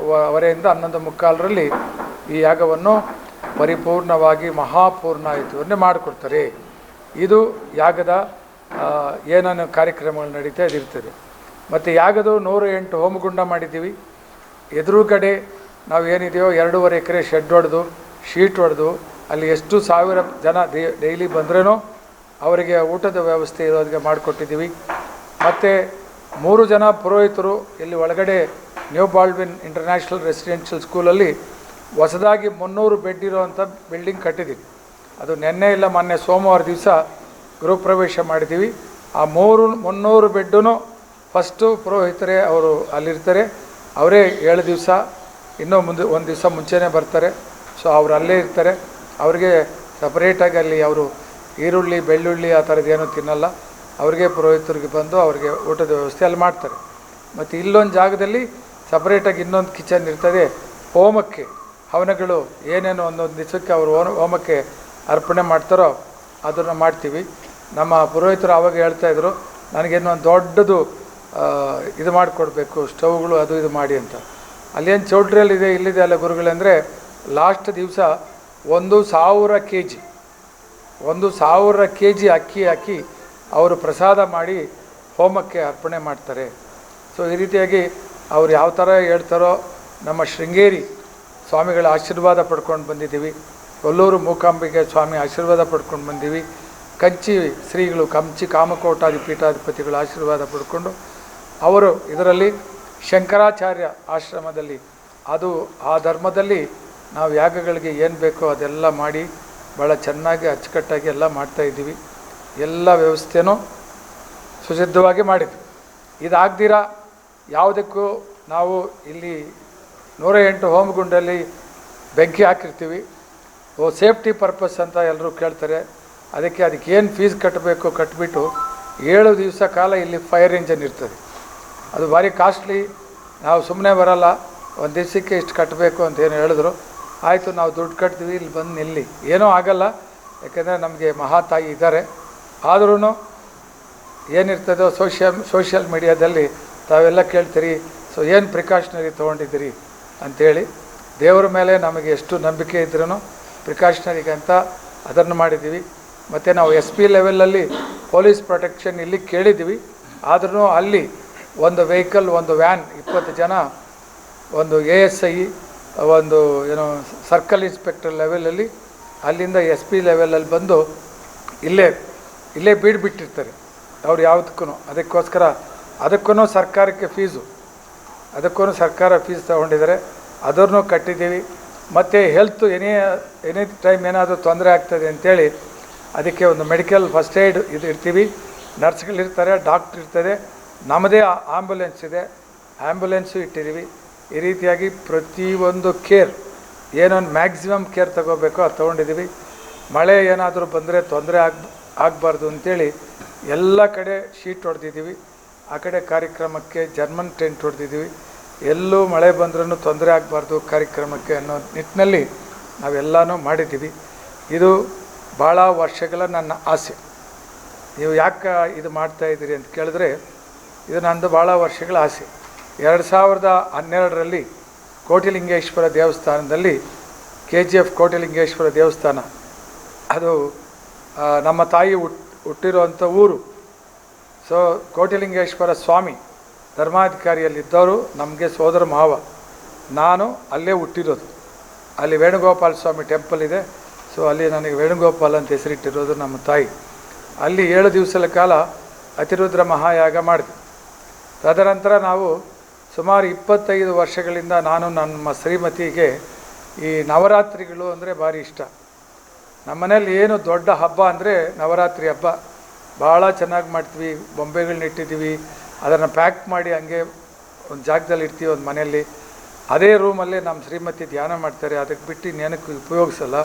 11:45 ಈ ಯಾಗವನ್ನು ಪರಿಪೂರ್ಣವಾಗಿ ಮಹಾಪೂರ್ಣಾಯುತವನ್ನೇ ಮಾಡಿಕೊಡ್ತಾರೆ. ಇದು ಯಾಗದ ಏನೇನು ಕಾರ್ಯಕ್ರಮಗಳು ನಡೀತಾ ಇದಿರ್ತದೆ. ಮತ್ತು ಯಾಗದ 108 ಹೋಮಗುಂಡ ಮಾಡಿದ್ದೀವಿ. ಎದುರುಗಡೆ ನಾವು ಏನಿದೆಯೋ 2.5 ಎಕರೆ ಶೆಡ್ ಹೊಡೆದು ಶೀಟ್ ಹೊಡೆದು ಅಲ್ಲಿ ಎಷ್ಟು 1000 ಜನ ಡೈಲಿ ಬಂದ್ರೇನೋ ಅವರಿಗೆ ಊಟದ ವ್ಯವಸ್ಥೆ ಇರೋದಕ್ಕೆ ಮಾಡಿಕೊಟ್ಟಿದ್ದೀವಿ. ಮತ್ತು 3 ಜನ ಪುರೋಹಿತರು ಇಲ್ಲಿ ಒಳಗಡೆ ನ್ಯೂ ಬಾಲ್ವಿನ್ ಇಂಟರ್ನ್ಯಾಷನಲ್ ರೆಸಿಡೆನ್ಷಿಯಲ್ ಸ್ಕೂಲಲ್ಲಿ ಹೊಸದಾಗಿ 300 ಬೆಡ್ ಇರೋವಂಥ ಬಿಲ್ಡಿಂಗ್ ಕಟ್ಟಿದ್ದೀವಿ. ಅದು ನೆನ್ನೆ ಇಲ್ಲ ಮೊನ್ನೆ ಸೋಮವಾರ ದಿವಸ ಗೃಹ ಪ್ರವೇಶ ಮಾಡಿದ್ದೀವಿ. ಆ 300 ಬೆಡ್ಡೂ ಫಸ್ಟು ಪುರೋಹಿತರೇ ಅವರು ಅಲ್ಲಿರ್ತಾರೆ. ಅವರೇ 7 ದಿವಸ ಇನ್ನೂ ಮುಂದೆ 1 ದಿವಸ ಮುಂಚೆನೇ ಬರ್ತಾರೆ. ಸೊ ಅವರು ಅಲ್ಲೇ ಇರ್ತಾರೆ. ಅವ್ರಿಗೆ ಸಪ್ರೇಟಾಗಿ ಅಲ್ಲಿ ಅವರು ಈರುಳ್ಳಿ, ಬೆಳ್ಳುಳ್ಳಿ ಆ ಥರದ್ದೇನೂ ತಿನ್ನಲ್ಲ. ಅವ್ರಿಗೆ ಪುರೋಹಿತರಿಗೆ ಬಂದು ಅವ್ರಿಗೆ ಊಟದ ವ್ಯವಸ್ಥೆ ಅಲ್ಲಿ ಮಾಡ್ತಾರೆ. ಮತ್ತು ಇಲ್ಲೊಂದು ಜಾಗದಲ್ಲಿ ಸಪ್ರೇಟಾಗಿ ಇನ್ನೊಂದು ಕಿಚನ್ ಇರ್ತದೆ. ಹೋಮಕ್ಕೆ ಹವನಗಳು ಏನೇನು ಒಂದೊಂದು ದಿವಸಕ್ಕೆ ಅವರು ಹೋಮಕ್ಕೆ ಅರ್ಪಣೆ ಮಾಡ್ತಾರೋ ಅದನ್ನು ಮಾಡ್ತೀವಿ. ನಮ್ಮ ಪುರೋಹಿತರು ಆವಾಗ ಹೇಳ್ತಾಯಿದ್ರು, ನನಗೇನೋ ಒಂದು ದೊಡ್ಡದು ಇದು ಮಾಡಿಕೊಡ್ಬೇಕು, ಸ್ಟವ್ಗಳು ಅದು ಇದು ಮಾಡಿ ಅಂತ. ಅಲ್ಲೇನು ಚೌಲ್ಟ್ರಿಯಲ್ಲಿದೆ ಇಲ್ಲಿದೆ ಅಲ್ಲ ಗುರುಗಳಂದರೆ, ಲಾಸ್ಟ್ ದಿವಸ 1,000 ಕೆ ಜಿ ಅಕ್ಕಿ ಹಾಕಿ ಅವರು ಪ್ರಸಾದ ಮಾಡಿ ಹೋಮಕ್ಕೆ ಅರ್ಪಣೆ ಮಾಡ್ತಾರೆ. ಸೊ ಈ ರೀತಿಯಾಗಿ ಅವ್ರು ಯಾವ ಥರ ಹೇಳ್ತಾರೋ ನಮ್ಮ ಶೃಂಗೇರಿ ಸ್ವಾಮಿಗಳ ಆಶೀರ್ವಾದ ಪಡ್ಕೊಂಡು ಬಂದಿದ್ದೀವಿ. ಕೊಲ್ಲೂರು ಮೂಕಾಂಬಿಕೆ ಸ್ವಾಮಿ ಆಶೀರ್ವಾದ ಪಡ್ಕೊಂಡು ಬಂದೀವಿ. ಕಂಚಿ ಶ್ರೀಗಳು ಕಂಚಿ ಕಾಮಕೋಟಾದಿ ಪೀಠಾಧಿಪತಿಗಳ ಆಶೀರ್ವಾದ ಪಡ್ಕೊಂಡು ಅವರು ಇದರಲ್ಲಿ ಶಂಕರಾಚಾರ್ಯ ಆಶ್ರಮದಲ್ಲಿ ಅದು ಆ ಧರ್ಮದಲ್ಲಿ ನಾವು ಯಾಗಗಳಿಗೆ ಏನು ಬೇಕೋ ಅದೆಲ್ಲ ಮಾಡಿ ಭಾಳ ಚೆನ್ನಾಗಿ ಅಚ್ಚುಕಟ್ಟಾಗಿ ಎಲ್ಲ ಮಾಡ್ತಾಯಿದ್ದೀವಿ. ಎಲ್ಲ ವ್ಯವಸ್ಥೆನೂ ಸುಸಿದ್ಧವಾಗಿ ಮಾಡಿದ್ವಿ. ಇದಾಗ್ದಿರ ಯಾವುದಕ್ಕೂ ನಾವು ಇಲ್ಲಿ 108 ಹೋಮಗುಂಡಲ್ಲಿ ಬೆಂಕಿ ಹಾಕಿರ್ತೀವಿ. ಸೇಫ್ಟಿ ಪರ್ಪಸ್ ಅಂತ ಎಲ್ಲರೂ ಕೇಳ್ತಾರೆ. ಅದಕ್ಕೆ ಏನು ಫೀಸ್ ಕಟ್ಟಬೇಕು ಕಟ್ಟಿಬಿಟ್ಟು 7 ದಿವಸ ಕಾಲ ಇಲ್ಲಿ ಫೈರ್ ಇಂಜನ್ ಇರ್ತದೆ. ಅದು ಭಾರಿ ಕಾಸ್ಟ್ಲಿ. ನಾವು ಸುಮ್ಮನೆ ಬರಲ್ಲ, ಒಂದು ದಿವಸಕ್ಕೆ ಇಷ್ಟು ಕಟ್ಟಬೇಕು ಅಂತ ಏನು ಹೇಳಿದ್ರು. ಆಯಿತು, ನಾವು ದುಡ್ಡು ಕಟ್ತೀವಿ, ಇಲ್ಲಿ ಬಂದು ನಿಲ್ಲಿ, ಏನೂ ಆಗಲ್ಲ. ಯಾಕೆಂದರೆ ನಮಗೆ ಮಹಾತಾಯಿ ಇದ್ದಾರೆ. ಆದ್ರೂ ಏನಿರ್ತದೋ ಸೋಷಿಯಲ್ ಮೀಡಿಯಾದಲ್ಲಿ ತಾವೆಲ್ಲ ಕೇಳ್ತೀರಿ, ಸೊ ಏನು ಪ್ರಿಕಾಷನರಿ ತೊಗೊಂಡಿದ್ದೀರಿ ಅಂಥೇಳಿ. ದೇವರ ಮೇಲೆ ನಮಗೆ ಎಷ್ಟು ನಂಬಿಕೆ ಇದ್ರೂ ಪ್ರಿಕಾಷನರಿಗಂತ ಅದನ್ನು ಮಾಡಿದ್ದೀವಿ. ಮತ್ತು ನಾವು SP ಲೆವೆಲಲ್ಲಿ ಪೊಲೀಸ್ ಪ್ರೊಟೆಕ್ಷನ್ ಇಲ್ಲಿ ಕೇಳಿದ್ದೀವಿ. ಆದ್ರೂ ಅಲ್ಲಿ ಒಂದು ವೆಹಿಕಲ್, ಒಂದು ವ್ಯಾನ್, 20 ಜನ, ಒಂದು ASI, ಒಂದು ಸರ್ಕಲ್ ಇನ್ಸ್ಪೆಕ್ಟರ್ ಲೆವೆಲಲ್ಲಿ ಅಲ್ಲಿಂದ SP ಲೆವೆಲಲ್ಲಿ ಬಂದು ಇಲ್ಲೇ ಬಿಟ್ಟಿರ್ತಾರೆ ಅವ್ರು ಯಾವುದಕ್ಕೂ. ಅದಕ್ಕೂ ಸರ್ಕಾರಕ್ಕೆ ಫೀಸು, ಸರ್ಕಾರ ಫೀಸ್ ತೊಗೊಂಡಿದ್ದಾರೆ. ಅದನ್ನು ಕಟ್ಟಿದ್ದೀವಿ. ಮತ್ತು ಹೆಲ್ತ್ ಎನಿ ಟೈಮ್ ಏನಾದರೂ ತೊಂದರೆ ಆಗ್ತದೆ ಅಂಥೇಳಿ ಅದಕ್ಕೆ ಒಂದು ಮೆಡಿಕಲ್ ಫಸ್ಟ್ ಏಡ್ ಇದು ಇರ್ತೀವಿ. ನರ್ಸ್ಗಳಿರ್ತಾರೆ, ಡಾಕ್ಟ್ರ್ ಇರ್ತದೆ, ನಮ್ಮದೇ ಆಂಬ್ಯುಲೆನ್ಸ್ ಇದೆ, ಆ್ಯಂಬುಲೆನ್ಸು ಇಟ್ಟಿದ್ದೀವಿ. ಈ ರೀತಿಯಾಗಿ ಪ್ರತಿಯೊಂದು ಕೇರ್ ಏನೊಂದು ಮ್ಯಾಕ್ಸಿಮಮ್ ಕೇರ್ ತಗೋಬೇಕೋ ಅದು ತೊಗೊಂಡಿದ್ದೀವಿ. ಮಳೆ ಏನಾದರೂ ಬಂದರೆ ತೊಂದರೆ ಆಗಬಾರ್ದು ಅಂಥೇಳಿ ಎಲ್ಲ ಕಡೆ ಶೀಟ್ ಹೊಡೆದಿದ್ದೀವಿ. ಆ ಕಡೆ ಕಾರ್ಯಕ್ರಮಕ್ಕೆ ಜರ್ಮನ್ ಟೆಂಟ್ ಹೊಡೆದಿದ್ದೀವಿ. ಎಲ್ಲೂ ಮಳೆ ಬಂದ್ರೂ ತೊಂದರೆ ಆಗಬಾರ್ದು ಕಾರ್ಯಕ್ರಮಕ್ಕೆ ಅನ್ನೋ ನಿಟ್ಟಿನಲ್ಲಿ ನಾವೆಲ್ಲನೂ ಮಾಡಿದ್ದೀವಿ. ಇದು ಭಾಳ ವರ್ಷಗಳ ನನ್ನ ಆಸೆ. ನೀವು ಯಾಕೆ ಇದು ಮಾಡ್ತಾಯಿದ್ದೀರಿ ಅಂತ ಕೇಳಿದ್ರೆ, ಇದು ನಂದು ಭಾಳ ವರ್ಷಗಳ ಆಸೆ. 2012ರಲ್ಲಿ ಕೋಟಿಲಿಂಗೇಶ್ವರ ದೇವಸ್ಥಾನದಲ್ಲಿ KGF ಕೋಟಿಲಿಂಗೇಶ್ವರ ದೇವಸ್ಥಾನ, ಅದು ನಮ್ಮ ತಾಯಿ ಹುಟ್ಟಿರುವಂಥ ಊರು. ಸೊ ಕೋಟಿಲಿಂಗೇಶ್ವರ ಸ್ವಾಮಿ ಧರ್ಮಾಧಿಕಾರಿಯಲ್ಲಿದ್ದವರು ನಮಗೆ ಸೋದರ ಮಾವ. ನಾನು ಅಲ್ಲೇ ಹುಟ್ಟಿರೋದು. ಅಲ್ಲಿ ವೇಣುಗೋಪಾಲ ಸ್ವಾಮಿ ಟೆಂಪಲ್ ಇದೆ. ಸೊ ಅಲ್ಲಿ ನನಗೆ ವೇಣುಗೋಪಾಲ್ ಅಂತ ಹೆಸರಿಟ್ಟಿರೋದು ನಮ್ಮ ತಾಯಿ. ಅಲ್ಲಿ 7 ದಿವಸಗಳ ಕಾಲ ಅತಿರುದ್ರ ಮಹಾಯಾಗ ಮಾಡಿದ್ವಿ. ತದನಂತರ ನಾವು ಸುಮಾರು 25 ವರ್ಷಗಳಿಂದ ನಾನು ನಮ್ಮ ಶ್ರೀಮತಿಗೆ ಈ ನವರಾತ್ರಿಗಳು ಅಂದರೆ ಭಾರಿ ಇಷ್ಟ. ನಮ್ಮ ಮನೇಲಿ ಏನು ದೊಡ್ಡ ಹಬ್ಬ ಅಂದರೆ ನವರಾತ್ರಿ ಹಬ್ಬ. ಭಾಳ ಚೆನ್ನಾಗಿ ಮಾಡ್ತೀವಿ. ಬೊಂಬೆಗಳನ್ನ ಇಟ್ಟಿದ್ದೀವಿ, ಅದನ್ನು ಪ್ಯಾಕ್ ಮಾಡಿ ಹಂಗೆ ಒಂದು ಜಾಗದಲ್ಲಿ ಇರ್ತೀವಿ ಒಂದು ಮನೆಯಲ್ಲಿ. ಅದೇ ರೂಮಲ್ಲೇ ನಮ್ಮ ಶ್ರೀಮತಿ ಧ್ಯಾನ ಮಾಡ್ತಾರೆ. ಅದಕ್ಕೆ ಬಿಟ್ಟು ಇನ್ನೇನಕ್ಕೆ ಉಪಯೋಗಿಸಲ್ಲ.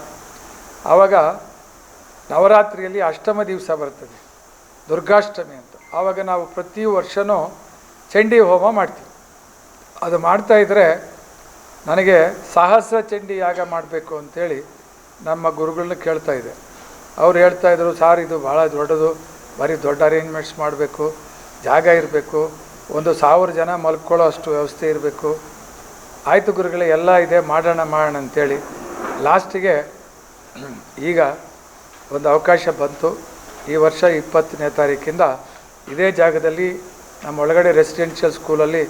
ಆವಾಗ ನವರಾತ್ರಿಯಲ್ಲಿ ಅಷ್ಟಮ ದಿವಸ ಬರ್ತದೆ, ದುರ್ಗಾಷ್ಟಮಿ ಅಂತ. ಆವಾಗ ನಾವು ಪ್ರತಿ ವರ್ಷವೂ ಚಂಡಿ ಹೋಮ ಮಾಡ್ತೀವಿ. ಅದು ಮಾಡ್ತಾಯಿದ್ರೆ ನನಗೆ ಸಹಸ್ರ ಚಂಡಿ ಯಾಗ ಮಾಡಬೇಕು ಅಂಥೇಳಿ ನಮ್ಮ ಗುರುಗಳನ್ನ ಕೇಳ್ತಾಯಿದ್ದೆ. ಅವ್ರು ಹೇಳ್ತಾಯಿದ್ರು, ಸಾರ್ ಇದು ಭಾಳ ದೊಡ್ಡದು, ಭಾರಿ ದೊಡ್ಡ ಅರೇಂಜ್ಮೆಂಟ್ಸ್ ಮಾಡಬೇಕು, ಜಾಗ ಇರಬೇಕು, 1000 ಜನ ಮಲ್ಕೊಳ್ಳೋ ಅಷ್ಟು ವ್ಯವಸ್ಥೆ ಇರಬೇಕು. ಆಯಿತು ಗುರುಗಳೇ, ಎಲ್ಲ ಇದೆ, ಮಾಡೋಣ ಅಂಥೇಳಿ ಲಾಸ್ಟಿಗೆ ಈಗ ಒಂದು ಅವಕಾಶ ಬಂತು. ಈ ವರ್ಷ 20ನೇ ತಾರೀಕಿಂದ ಇದೇ ಜಾಗದಲ್ಲಿ ನಮ್ಮ ಒಳಗಡೆ ರೆಸಿಡೆನ್ಷಿಯಲ್ ಸ್ಕೂಲಲ್ಲಿ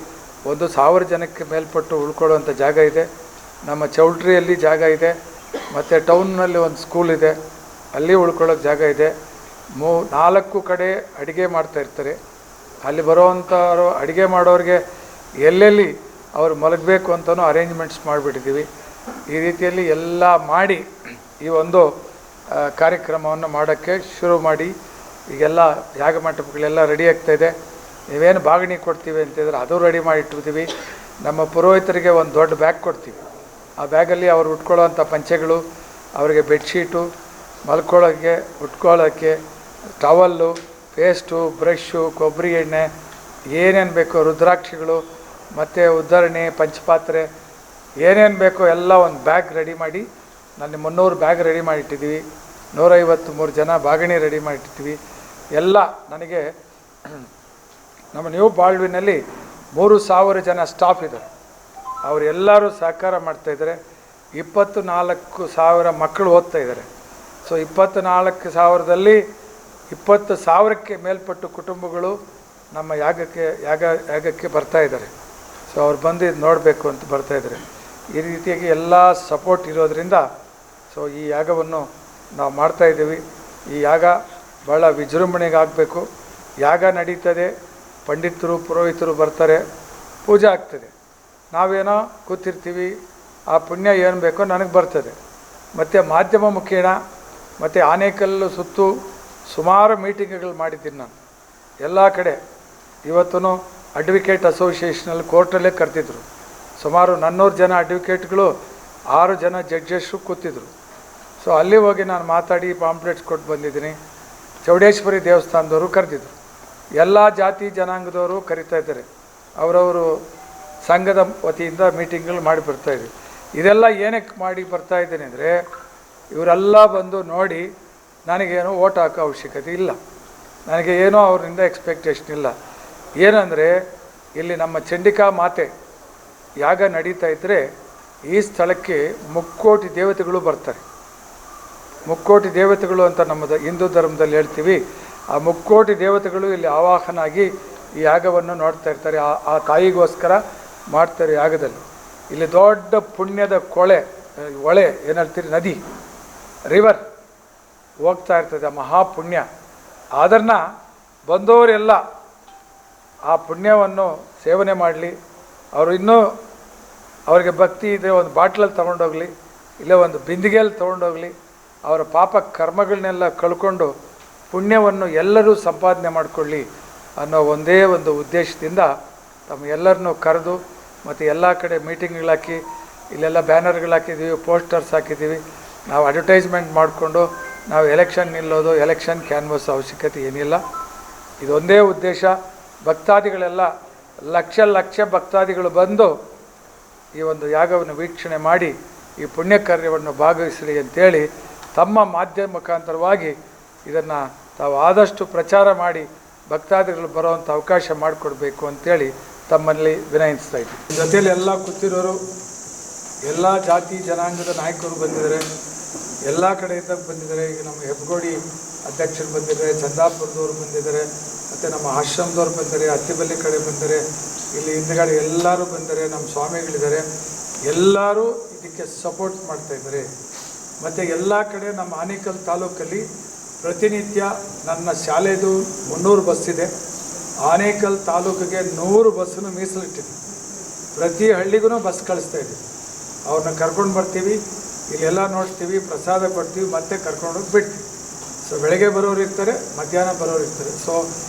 1000 ಜನಕ್ಕೆ ಮೇಲ್ಪಟ್ಟು ಉಳ್ಕೊಳ್ಳುವಂಥ ಜಾಗ ಇದೆ. ನಮ್ಮ ಚೌಲ್ಟ್ರಿಯಲ್ಲಿ ಜಾಗ ಇದೆ, ಮತ್ತು ಟೌನ್ನಲ್ಲಿ ಒಂದು ಸ್ಕೂಲ್ ಇದೆ, ಅಲ್ಲಿ ಉಳ್ಕೊಳ್ಳೋಕ್ಕೆ ಜಾಗ ಇದೆ. 4 ಕಡೆ ಅಡುಗೆ ಮಾಡ್ತಾಯಿರ್ತಾರೆ. ಅಲ್ಲಿ ಬರೋವಂಥವ್ರು ಅಡುಗೆ ಮಾಡೋರಿಗೆ ಎಲ್ಲೆಲ್ಲಿ ಅವರು ಮಲಗಬೇಕು ಅಂತಲೂ ಅರೇಂಜ್ಮೆಂಟ್ಸ್ ಮಾಡಿಬಿಟ್ಟಿದ್ದೀವಿ. ಈ ರೀತಿಯಲ್ಲಿ ಎಲ್ಲ ಮಾಡಿ ಈ ಒಂದು ಕಾರ್ಯಕ್ರಮವನ್ನು ಮಾಡೋಕ್ಕೆ ಶುರು ಮಾಡಿ ಈಗೆಲ್ಲ ಯಾಗ ಮಂಟಪಗಳೆಲ್ಲ ರೆಡಿ ಆಗ್ತಾಯಿದೆ. ನೀವೇನು ಬಾಗಿಣಿ ಕೊಡ್ತೀವಿ ಅಂತಿದ್ರೆ ಅದು ರೆಡಿ ಮಾಡಿ ಇಟ್ಟಿರ್ತೀವಿ. ನಮ್ಮ ಪುರೋಹಿತರಿಗೆ ಒಂದು ದೊಡ್ಡ ಬ್ಯಾಗ್ ಕೊಡ್ತೀವಿ. ಆ ಬ್ಯಾಗಲ್ಲಿ ಅವ್ರು ಉಟ್ಕೊಳ್ಳೋವಂಥ ಪಂಚೆಗಳು, ಅವರಿಗೆ ಬೆಡ್ಶೀಟು, ಮಲ್ಕೊಳ್ಳೋಕ್ಕೆ ಉಟ್ಕೊಳ್ಳೋಕ್ಕೆ ಟವಲ್ಲು, ಪೇಸ್ಟು, ಬ್ರಷ್ಷು, ಕೊಬ್ಬರಿ ಎಣ್ಣೆ, ಏನೇನು ಬೇಕೋ, ರುದ್ರಾಕ್ಷಿಗಳು, ಮತ್ತು ಉದ್ಧರಣೆ, ಪಂಚಪಾತ್ರೆ, ಏನೇನು ಬೇಕೋ ಎಲ್ಲ ಒಂದು ಬ್ಯಾಗ್ ರೆಡಿ ಮಾಡಿ ನಾನು 300 ಬ್ಯಾಗ್ ರೆಡಿ ಮಾಡಿಟ್ಟಿದ್ದೀವಿ. 153 ಜನ ಬಾಗಿಣಿ ರೆಡಿ ಮಾಡಿಟ್ಟಿದ್ದೀವಿ. ಎಲ್ಲ ನನಗೆ ನಮ್ಮ ನ್ಯೂ ಬಾಳ್ವಿನಲ್ಲಿ 3000 ಜನ ಸ್ಟಾಫ್ ಇದ್ದಾರೆ. ಅವರೆಲ್ಲರೂ ಸಹಕಾರ ಮಾಡ್ತಾಯಿದ್ದಾರೆ. 24,000 ಮಕ್ಕಳು ಓದ್ತಾ ಇದ್ದಾರೆ. ಸೊ 24,000ದಲ್ಲಿ 20,000ಕ್ಕೆ ಮೇಲ್ಪಟ್ಟು ಕುಟುಂಬಗಳು ನಮ್ಮ ಯಾಗಕ್ಕೆ ಬರ್ತಾಯಿದ್ದಾರೆ. ಸೊ ಅವ್ರು ಬಂದು ಇದು ನೋಡಬೇಕು ಅಂತ ಬರ್ತಾಯಿದ್ದಾರೆ. ಈ ರೀತಿಯಾಗಿ ಎಲ್ಲ ಸಪೋರ್ಟ್ ಇರೋದರಿಂದ ಸೊ ಈ ಯಾಗವನ್ನು ನಾವು ಮಾಡ್ತಾಯಿದ್ದೀವಿ. ಈ ಯಾಗ ಭಾಳ ವಿಜೃಂಭಣೆಗೆ ಆಗಬೇಕು. ಯಾಗ ನಡೀತದೆ, ಪಂಡಿತರು ಪುರೋಹಿತರು ಬರ್ತಾರೆ, ಪೂಜೆ ಆಗ್ತದೆ. ನಾವೇನೋ ಕೂತಿರ್ತೀವಿ, ಆ ಪುಣ್ಯ ಏನು ಬೇಕೋ ನನಗೆ ಬರ್ತದೆ. ಮತ್ತು ಮಾಧ್ಯಮ ಮುಖೇನ ಮತ್ತು ಆನೇಕಲ್ಲು ಸುತ್ತು ಸುಮಾರು ಮೀಟಿಂಗ್ಗಳು ಮಾಡಿದ್ದೀನಿ ನಾನು ಎಲ್ಲ ಕಡೆ. ಇವತ್ತು ಅಡ್ವೊಕೇಟ್ ಅಸೋಸಿಯೇಷನಲ್ಲಿ ಕೋರ್ಟಲ್ಲೇ ಕರೆದಿದ್ರು. ಸುಮಾರು 400 ಜನ ಅಡ್ವೊಕೇಟ್ಗಳು, 6 ಜನ ಜಡ್ಜಸ್ಸು ಕೂತಿದ್ರು. ಸೊ ಅಲ್ಲಿ ಹೋಗಿ ನಾನು ಮಾತಾಡಿ ಪಾಂಪ್ಲೆಟ್ಸ್ ಕೊಟ್ಟು ಬಂದಿದ್ದೀನಿ. ಚೌಡೇಶ್ವರಿ ದೇವಸ್ಥಾನದವರು ಕರೆದಿದ್ರು. ಎಲ್ಲ ಜಾತಿ ಜನಾಂಗದವರು ಕರಿತಾ ಇದ್ದಾರೆ. ಅವರವರು ಸಂಘದ ವತಿಯಿಂದ ಮೀಟಿಂಗ್ಗಳು ಮಾಡಿ ಬರ್ತಾಯಿದ್ವಿ. ಇದೆಲ್ಲ ಏನಕ್ಕೆ ಮಾಡಿ ಬರ್ತಾಯಿದ್ದೀನಿ ಅಂದರೆ, ಇವರೆಲ್ಲ ಬಂದು ನೋಡಿ ನನಗೇನು ಓಟ್ ಹಾಕೋ ಅವಶ್ಯಕತೆ ಇಲ್ಲ, ನನಗೆ ಏನೋ ಅವರಿಂದ ಎಕ್ಸ್ಪೆಕ್ಟೇಷನ್ ಇಲ್ಲ. ಏನಂದರೆ ಇಲ್ಲಿ ನಮ್ಮ ಚಂಡಿಕಾ ಮಾತೆ ಯಾಗ ನಡೀತಾ ಇದ್ದರೆ ಈ ಸ್ಥಳಕ್ಕೆ 3 ಕೋಟಿ ದೇವತೆಗಳು ಬರ್ತಾರೆ. 3 ಕೋಟಿ ದೇವತೆಗಳು ಅಂತ ನಮ್ಮದು ಹಿಂದೂ ಧರ್ಮದಲ್ಲಿ ಹೇಳ್ತೀವಿ. ಆ 3 ಕೋಟಿ ದೇವತೆಗಳು ಇಲ್ಲಿ ಆವಾಹನ ಆಗಿ ಈ ಯಾಗವನ್ನು ನೋಡ್ತಾ ಇರ್ತಾರೆ. ಆ ತಾಯಿಗೋಸ್ಕರ ಮಾಡ್ತಾರೆ ಯಾಗದಲ್ಲಿ. ಇಲ್ಲಿ ದೊಡ್ಡ ಪುಣ್ಯದ ಹೊಳೆ ಏನು ಹೇಳ್ತೀರಿ, ನದಿ, ರಿವರ್ ಹೋಗ್ತಾ ಇರ್ತದೆ, ಮಹಾಪುಣ್ಯ. ಅದನ್ನು ಬಂದವರೆಲ್ಲ ಆ ಪುಣ್ಯವನ್ನು ಸೇವನೆ ಮಾಡಲಿ. ಅವರು ಇನ್ನೂ ಅವರಿಗೆ ಭಕ್ತಿ ಇದ್ದರೆ ಒಂದು ಬಾಟ್ಲಲ್ಲಿ ತೊಗೊಂಡೋಗಲಿ, ಇಲ್ಲ ಒಂದು ಬಿಂದಿಗೆಯಲ್ಲಿ ತೊಗೊಂಡೋಗಲಿ. ಅವರ ಪಾಪ ಕರ್ಮಗಳನ್ನೆಲ್ಲ ಕಳ್ಕೊಂಡು ಪುಣ್ಯವನ್ನು ಎಲ್ಲರೂ ಸಂಪಾದನೆ ಮಾಡಿಕೊಳ್ಳಿ ಅನ್ನೋ ಒಂದೇ ಒಂದು ಉದ್ದೇಶದಿಂದ ತಮ್ಮೆಲ್ಲರನ್ನೂ ಕರೆದು ಮತ್ತು ಎಲ್ಲ ಕಡೆ ಮೀಟಿಂಗ್ಗಳಾಕಿ, ಇಲ್ಲೆಲ್ಲ ಬ್ಯಾನರ್ಗಳು ಹಾಕಿದ್ದೀವಿ, ಪೋಸ್ಟರ್ಸ್ ಹಾಕಿದ್ದೀವಿ. ನಾವು ಅಡ್ವರ್ಟೈಸ್ಮೆಂಟ್ ಮಾಡಿಕೊಂಡು ನಾವು ಎಲೆಕ್ಷನ್ ನಿಲ್ಲೋದು, ಎಲೆಕ್ಷನ್ ಕ್ಯಾನ್ವಸ್ ಅವಶ್ಯಕತೆ ಏನಿಲ್ಲ. ಇದೊಂದೇ ಉದ್ದೇಶ. ಭಕ್ತಾದಿಗಳೆಲ್ಲ ಲಕ್ಷ ಲಕ್ಷ ಭಕ್ತಾದಿಗಳು ಬಂದು ಈ ಒಂದು ಯಾಗವನ್ನು ವೀಕ್ಷಣೆ ಮಾಡಿ ಈ ಪುಣ್ಯ ಕಾರ್ಯವನ್ನು ಭಾಗವಹಿಸಲಿ ಅಂತೇಳಿ ತಮ್ಮ ಮಾಧ್ಯಮ ಮುಖಾಂತರವಾಗಿ ಇದನ್ನು ತಾವು ಆದಷ್ಟು ಪ್ರಚಾರ ಮಾಡಿ ಭಕ್ತಾದಿಗಳು ಬರುವಂಥ ಅವಕಾಶ ಮಾಡಿಕೊಡ್ಬೇಕು ಅಂತೇಳಿ ತಮ್ಮಲ್ಲಿ ವಿನಯಿಸ್ತಾ ಇದ್ದೀವಿ. ಜೊತೆಯಲ್ಲಿ ಎಲ್ಲ ಕೂತಿರೋರು ಎಲ್ಲ ಜಾತಿ ಜನಾಂಗದ ನಾಯಕರು ಬಂದಿದ್ದಾರೆ, ಎಲ್ಲ ಕಡೆಯಿಂದ ಬಂದಿದ್ದಾರೆ. ಈಗ ನಮ್ಮ ಹೆಬ್ಬಗೋಡಿ ಅಧ್ಯಕ್ಷರು ಬಂದಿದ್ದಾರೆ, ಚಂದಾಪುರದವರು ಬಂದಿದ್ದಾರೆ, ಮತ್ತು ನಮ್ಮ ಆಶ್ರಮದವ್ರು ಬಂದಿದ್ದಾರೆ, ಅತ್ತಿಬಲ್ಲಿ ಕಡೆ ಬಂದಿದ್ದಾರೆ, ಇಲ್ಲಿ ಹಿಂದಗಡೆ ಎಲ್ಲರೂ ಬಂದಿದ್ದಾರೆ, ನಮ್ಮ ಸ್ವಾಮಿಗಳಿದ್ದಾರೆ. ಎಲ್ಲರೂ ಇದಕ್ಕೆ ಸಪೋರ್ಟ್ ಮಾಡ್ತಾಯಿದ್ದಾರೆ. ಮತ್ತು ಎಲ್ಲ ಕಡೆ ನಮ್ಮ ಆನೇಕಲ್ ತಾಲೂಕಲ್ಲಿ ಪ್ರತಿನಿತ್ಯ ನನ್ನ ಶಾಲೆದು 300 ಬಸ್ ಇದೆ. ಆನೇಕಲ್ ತಾಲೂಕಿಗೆ 100 ಬಸ್ಸನ್ನು ಮೀಸಲಿಟ್ಟಿದೆ. ಪ್ರತಿ ಹಳ್ಳಿಗೂ ಬಸ್ ಕಳಿಸ್ತಾ ಇದ್ದೀವಿ. ಅವ್ರನ್ನ ಕರ್ಕೊಂಡು ಬರ್ತೀವಿ, ಇಲ್ಲೆಲ್ಲ ನೋಡ್ತೀವಿ, ಪ್ರಸಾದ ಕೊಡ್ತೀವಿ, ಮತ್ತೆ ಕರ್ಕೊಂಡೋಗಿ ಬಿಡ್ತೀವಿ. ಸೊ ಬೆಳಗ್ಗೆ ಬರೋರು ಇರ್ತಾರೆ, ಮಧ್ಯಾಹ್ನ ಬರೋರು ಇರ್ತಾರೆ. ಸೊ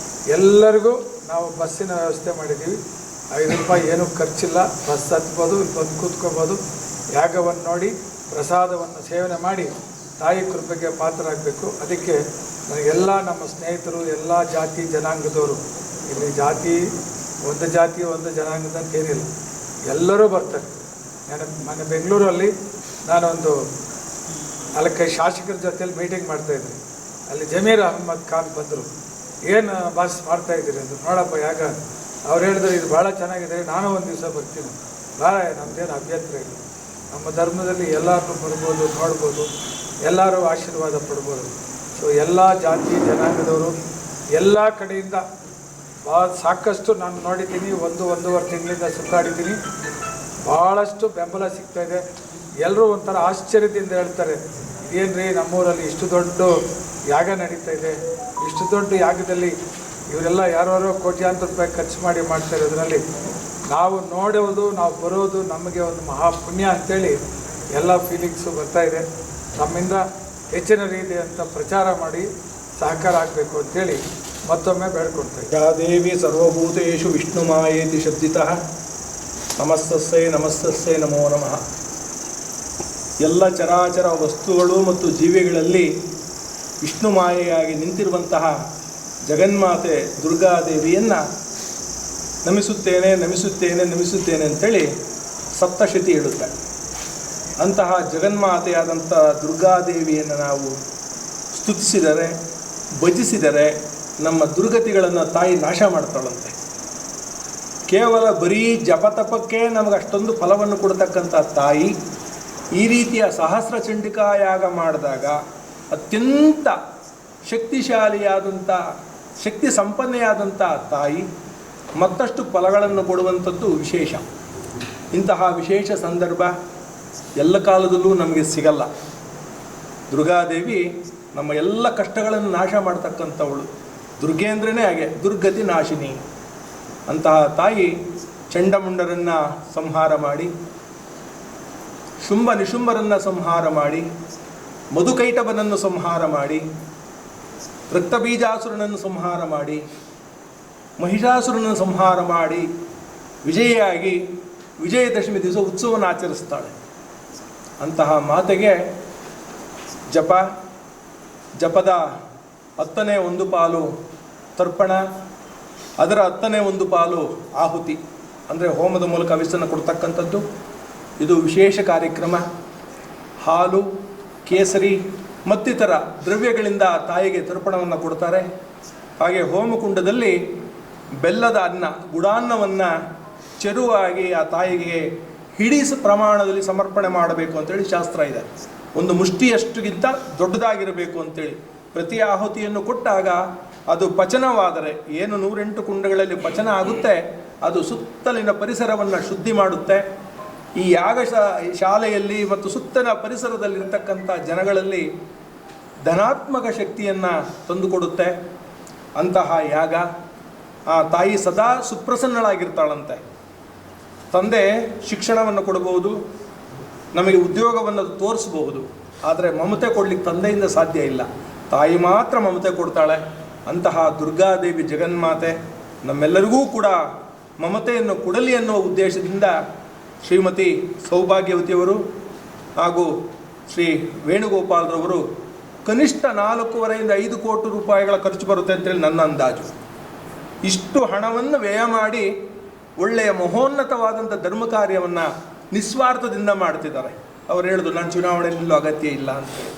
ಎಲ್ಲರಿಗೂ ನಾವು ಬಸ್ಸಿನ ವ್ಯವಸ್ಥೆ ಮಾಡಿದ್ದೀವಿ. 5 ರೂಪಾಯಿ ಏನೂ ಖರ್ಚಿಲ್ಲ. ಬಸ್ ಹತ್ಬೋದು, ಇಲ್ಲಿ ಬಂದು ಕೂತ್ಕೋಬೋದು, ಯಾಗವನ್ನು ನೋಡಿ ಪ್ರಸಾದವನ್ನು ಸೇವನೆ ಮಾಡಿ ತಾಯಿ ಕೃಪೆಗೆ ಪಾತ್ರರಾಗಬೇಕು. ಅದಕ್ಕೆ ನನಗೆಲ್ಲ ನಮ್ಮ ಸ್ನೇಹಿತರು, ಎಲ್ಲ ಜಾತಿ ಜನಾಂಗದವರು, ಇಲ್ಲಿ ಒಂದು ಜಾತಿ ಒಂದು ಜನಾಂಗದಂತ ಏನಿಲ್ಲ, ಎಲ್ಲರೂ ಬರ್ತಾರೆ. ಮೊನ್ನೆ ಬೆಂಗಳೂರಲ್ಲಿ ನಾನೊಂದು 4-5 ಶಾಸಕರ ಜೊತೆಯಲ್ಲಿ ಮೀಟಿಂಗ್ ಮಾಡ್ತಾಯಿದ್ದೆ. ಅಲ್ಲಿ ಜಮೀರ್ ಅಹ್ಮದ್ ಖಾನ್ ಬಂದರು. ಏನು ಬಾಸ್ ಮಾಡ್ತಾಯಿದ್ದೀರಿ ಅಂದರು. ನೋಡಪ್ಪ ಯಾಗ ಅವ್ರು ಹೇಳಿದ್ರು ಇದು ಭಾಳ ಚೆನ್ನಾಗಿದೆ, ನಾನು ಒಂದು ದಿವಸ ಬರ್ತೀನಿ. ಭಾಳ ನಮ್ಮದೇನು ಅಭ್ಯಂತರ ಇಲ್ಲ. ನಮ್ಮ ಧರ್ಮದಲ್ಲಿ ಎಲ್ಲರೂ ಬರ್ಬೋದು, ನೋಡ್ಬೋದು, ಎಲ್ಲರೂ ಆಶೀರ್ವಾದ ಪಡ್ಬೋದು. ಸೊ ಎಲ್ಲ ಜಾತಿ ಜನಾಂಗದವರು ಎಲ್ಲ ಕಡೆಯಿಂದ ಸಾಕಷ್ಟು ನಾನು ನೋಡಿದ್ದೀನಿ. 1-1.5 ತಿಂಗಳಿಂದ ಸುತ್ತಾಡಿದ್ದೀನಿ. ಭಾಳಷ್ಟು ಬೆಂಬಲ ಸಿಗ್ತಾಯಿದೆ. ಎಲ್ಲರೂ ಒಂಥರ ಆಶ್ಚರ್ಯದಿಂದ ಹೇಳ್ತಾರೆ, ಏನು ರೀ ನಮ್ಮೂರಲ್ಲಿ ಇಷ್ಟು ದೊಡ್ಡ ಯಾಗ ನಡೀತಾ ಇದೆ, ಇಷ್ಟು ದೊಡ್ಡ ಯಾಗದಲ್ಲಿ ಇವರೆಲ್ಲ ಯಾರೋ ಕೋಟ್ಯಾಂತರ ರೂಪಾಯಿ ಖರ್ಚು ಮಾಡಿ ಮಾಡ್ತಾ ಇರೋದ್ರಲ್ಲಿ ನಾವು ನೋಡೋದು, ನಾವು ಬರೋದು ನಮಗೆ ಒಂದು ಮಹಾಪುಣ್ಯ ಅಂತೇಳಿ ಎಲ್ಲ ಫೀಲಿಂಗ್ಸು ಬರ್ತಾಯಿದೆ. ನಮ್ಮಿಂದ ಹೆಚ್ಚಿನ ರೀತಿ ಅಂತ ಪ್ರಚಾರ ಮಾಡಿ ಸಹಕಾರ ಆಗಬೇಕು ಅಂತೇಳಿ ಮತ್ತೊಮ್ಮೆ ಬೇಡ್ಕೊಳ್ತೇವೆ. ಯಾ ದೇವಿ ಸರ್ವಭೂತೇಷು ವಿಷ್ಣುಮಾಯೇತಿ ಶಬ್ದಿತಃ ನಮಸ್ತಸ್ಸೈ ನಮೋ ನಮಃ. ಎಲ್ಲ ಚರಾಚರ ವಸ್ತುಗಳು ಮತ್ತು ಜೀವಿಗಳಲ್ಲಿ ವಿಷ್ಣು ಮಾಯೆಯಾಗಿ ನಿಂತಿರುವಂತಹ ಜಗನ್ಮಾತೆ ದುರ್ಗಾದೇವಿಯನ್ನು ನಮಿಸುತ್ತೇನೆ ಅಂಥೇಳಿ ಸಪ್ತಶತಿ ಹೇಳುತ್ತೆ. ಅಂತಹ ಜಗನ್ಮಾತೆಯಾದಂಥ ದುರ್ಗಾದೇವಿಯನ್ನು ನಾವು ಸ್ತುತಿಸಿದರೆ, ಭಜಿಸಿದರೆ ನಮ್ಮ ದುರ್ಗತಿಗಳನ್ನು ತಾಯಿ ನಾಶ ಮಾಡ್ತಾಳಂತೆ. ಕೇವಲ ಬರೀ ಜಪತಪಕ್ಕೆ ನಮಗೆ ಅಷ್ಟೊಂದು ಫಲವನ್ನು ಕೊಡ್ತಕ್ಕಂಥ ತಾಯಿ ಈ ರೀತಿಯ ಸಹಸ್ರ ಚಂಡಿಕಾ ಯಾಗ ಮಾಡಿದಾಗ ಅತ್ಯಂತ ಶಕ್ತಿಶಾಲಿಯಾದಂಥ, ಶಕ್ತಿ ಸಂಪನ್ನೆಯಾದಂಥ ತಾಯಿ ಮತ್ತಷ್ಟು ಫಲಗಳನ್ನು ಕೊಡುವಂಥದ್ದು ವಿಶೇಷ. ಇಂತಹ ವಿಶೇಷ ಸಂದರ್ಭ ಎಲ್ಲ ಕಾಲದಲ್ಲೂ ನಮಗೆ ಸಿಗಲ್ಲ. ದುರ್ಗಾದೇವಿ ನಮ್ಮ ಎಲ್ಲ ಕಷ್ಟಗಳನ್ನು ನಾಶ ಮಾಡ್ತಕ್ಕಂಥವಳು. ದುರ್ಗೆ ಅಂದ್ರೇ ಹಾಗೆ, ದುರ್ಗತಿ ನಾಶಿನಿ. ಅಂತಹ ತಾಯಿ ಚಂಡಮುಂಡರನ್ನು ಸಂಹಾರ ಮಾಡಿ, ಶುಂಭ ನಿಶುಂಭರನ್ನು ಸಂಹಾರ ಮಾಡಿ, ಮಧುಕೈಟಭನನ್ನು ಸಂಹಾರ ಮಾಡಿ, ರಕ್ತಬೀಜಾಸುರನನ್ನು ಸಂಹಾರ ಮಾಡಿ, ಮಹಿಷಾಸುರನನ್ನು ಸಂಹಾರ ಮಾಡಿ ವಿಜಯಿಯಾಗಿ ವಿಜಯದಶಮಿ ದಿವಸ ಉತ್ಸವವನ್ನು ಆಚರಿಸ್ತಾಳೆ. ಅಂತಹ ಮಾತೆಗೆ ಜಪದ 10ನೇ 1 ಪಾಲು ತರ್ಪಣ, ಅದರ 10ನೇ 1 ಪಾಲು ಆಹುತಿ, ಅಂದರೆ ಹೋಮದ ಮೂಲಕ ಹವಿಸ್ಸನ್ನು ಕೊಡ್ತಕ್ಕಂಥದ್ದು. ಇದು ವಿಶೇಷ ಕಾರ್ಯಕ್ರಮ. ಹಾಲು, ಕೇಸರಿ ಮತ್ತಿತರ ದ್ರವ್ಯಗಳಿಂದ ತಾಯಿಗೆ ತರ್ಪಣವನ್ನು ಕೊಡ್ತಾರೆ. ಹಾಗೆ ಹೋಮಕುಂಡದಲ್ಲಿ ಬೆಲ್ಲದ ಅನ್ನ, ಗುಡಾನ್ನವನ್ನು ಚೆರುವಾಗಿ ಆ ತಾಯಿಗೆ ಹಿಡಿ ಪ್ರಮಾಣದಲ್ಲಿ ಸಮರ್ಪಣೆ ಮಾಡಬೇಕು ಅಂತೇಳಿ ಶಾಸ್ತ್ರ ಇದೆ. ಒಂದು ಮುಷ್ಟಿಯಷ್ಟುಗಿಂತ ದೊಡ್ಡದಾಗಿರಬೇಕು ಅಂತೇಳಿ. ಪ್ರತಿ ಆಹುತಿಯನ್ನು ಕೊಟ್ಟಾಗ ಅದು ಪಚನವಾದರೆ, ಏನು 108 ಕುಂಡಗಳಲ್ಲಿ ಪಚನ ಆಗುತ್ತೆ, ಅದು ಸುತ್ತಲಿನ ಪರಿಸರವನ್ನು ಶುದ್ಧಿ ಮಾಡುತ್ತೆ. ಈ ಯಾಗ ಶಾಲೆಯಲ್ಲಿ ಮತ್ತು ಸುತ್ತಲ ಪರಿಸರದಲ್ಲಿರ್ತಕ್ಕಂಥ ಜನಗಳಲ್ಲಿ ಧನಾತ್ಮಕ ಶಕ್ತಿಯನ್ನು ತಂದುಕೊಡುತ್ತೆ ಅಂತಹ ಯಾಗ. ಆ ತಾಯಿ ಸದಾ ಸುಪ್ರಸನ್ನಳಾಗಿರ್ತಾಳಂತೆ. ತಂದೆ ಶಿಕ್ಷಣವನ್ನು ಕೊಡಬಹುದು, ನಮಗೆ ಉದ್ಯೋಗವನ್ನು ತೋರಿಸಬಹುದು, ಆದರೆ ಮಮತೆ ಕೊಡಲಿಕ್ಕೆ ತಂದೆಯಿಂದ ಸಾಧ್ಯ ಇಲ್ಲ. ತಾಯಿ ಮಾತ್ರ ಮಮತೆ ಕೊಡ್ತಾಳೆ. ಅಂತಹ ದುರ್ಗಾದೇವಿ ಜಗನ್ಮಾತೆ ನಮ್ಮೆಲ್ಲರಿಗೂ ಕೂಡ ಮಮತೆಯನ್ನು ಕೊಡಲಿ ಅನ್ನುವ ಉದ್ದೇಶದಿಂದ ಶ್ರೀಮತಿ ಸೌಭಾಗ್ಯವತಿಯವರು ಹಾಗೂ ಶ್ರೀ ವೇಣುಗೋಪಾಲ್ರವರು ಕನಿಷ್ಠ 4.5 ರಿಂದ 5 ಕೋಟಿ ರೂಪಾಯಿಗಳ ಖರ್ಚು ಬರುತ್ತೆ ಅಂತೇಳಿ ನನ್ನ ಅಂದಾಜು. ಇಷ್ಟು ಹಣವನ್ನು ವ್ಯಯ ಮಾಡಿ ಒಳ್ಳೆಯ ಮಹೋನ್ನತವಾದಂಥ ಧರ್ಮ ಕಾರ್ಯವನ್ನು ನಿಸ್ವಾರ್ಥದಿಂದ ಮಾಡ್ತಿದ್ದಾರೆ. ಅವ್ರು ಹೇಳಿದ್ರು ನಾನು ಚುನಾವಣೆ ನಿಲ್ಲೋ ಅಗತ್ಯ ಇಲ್ಲ ಅಂತೇಳಿ.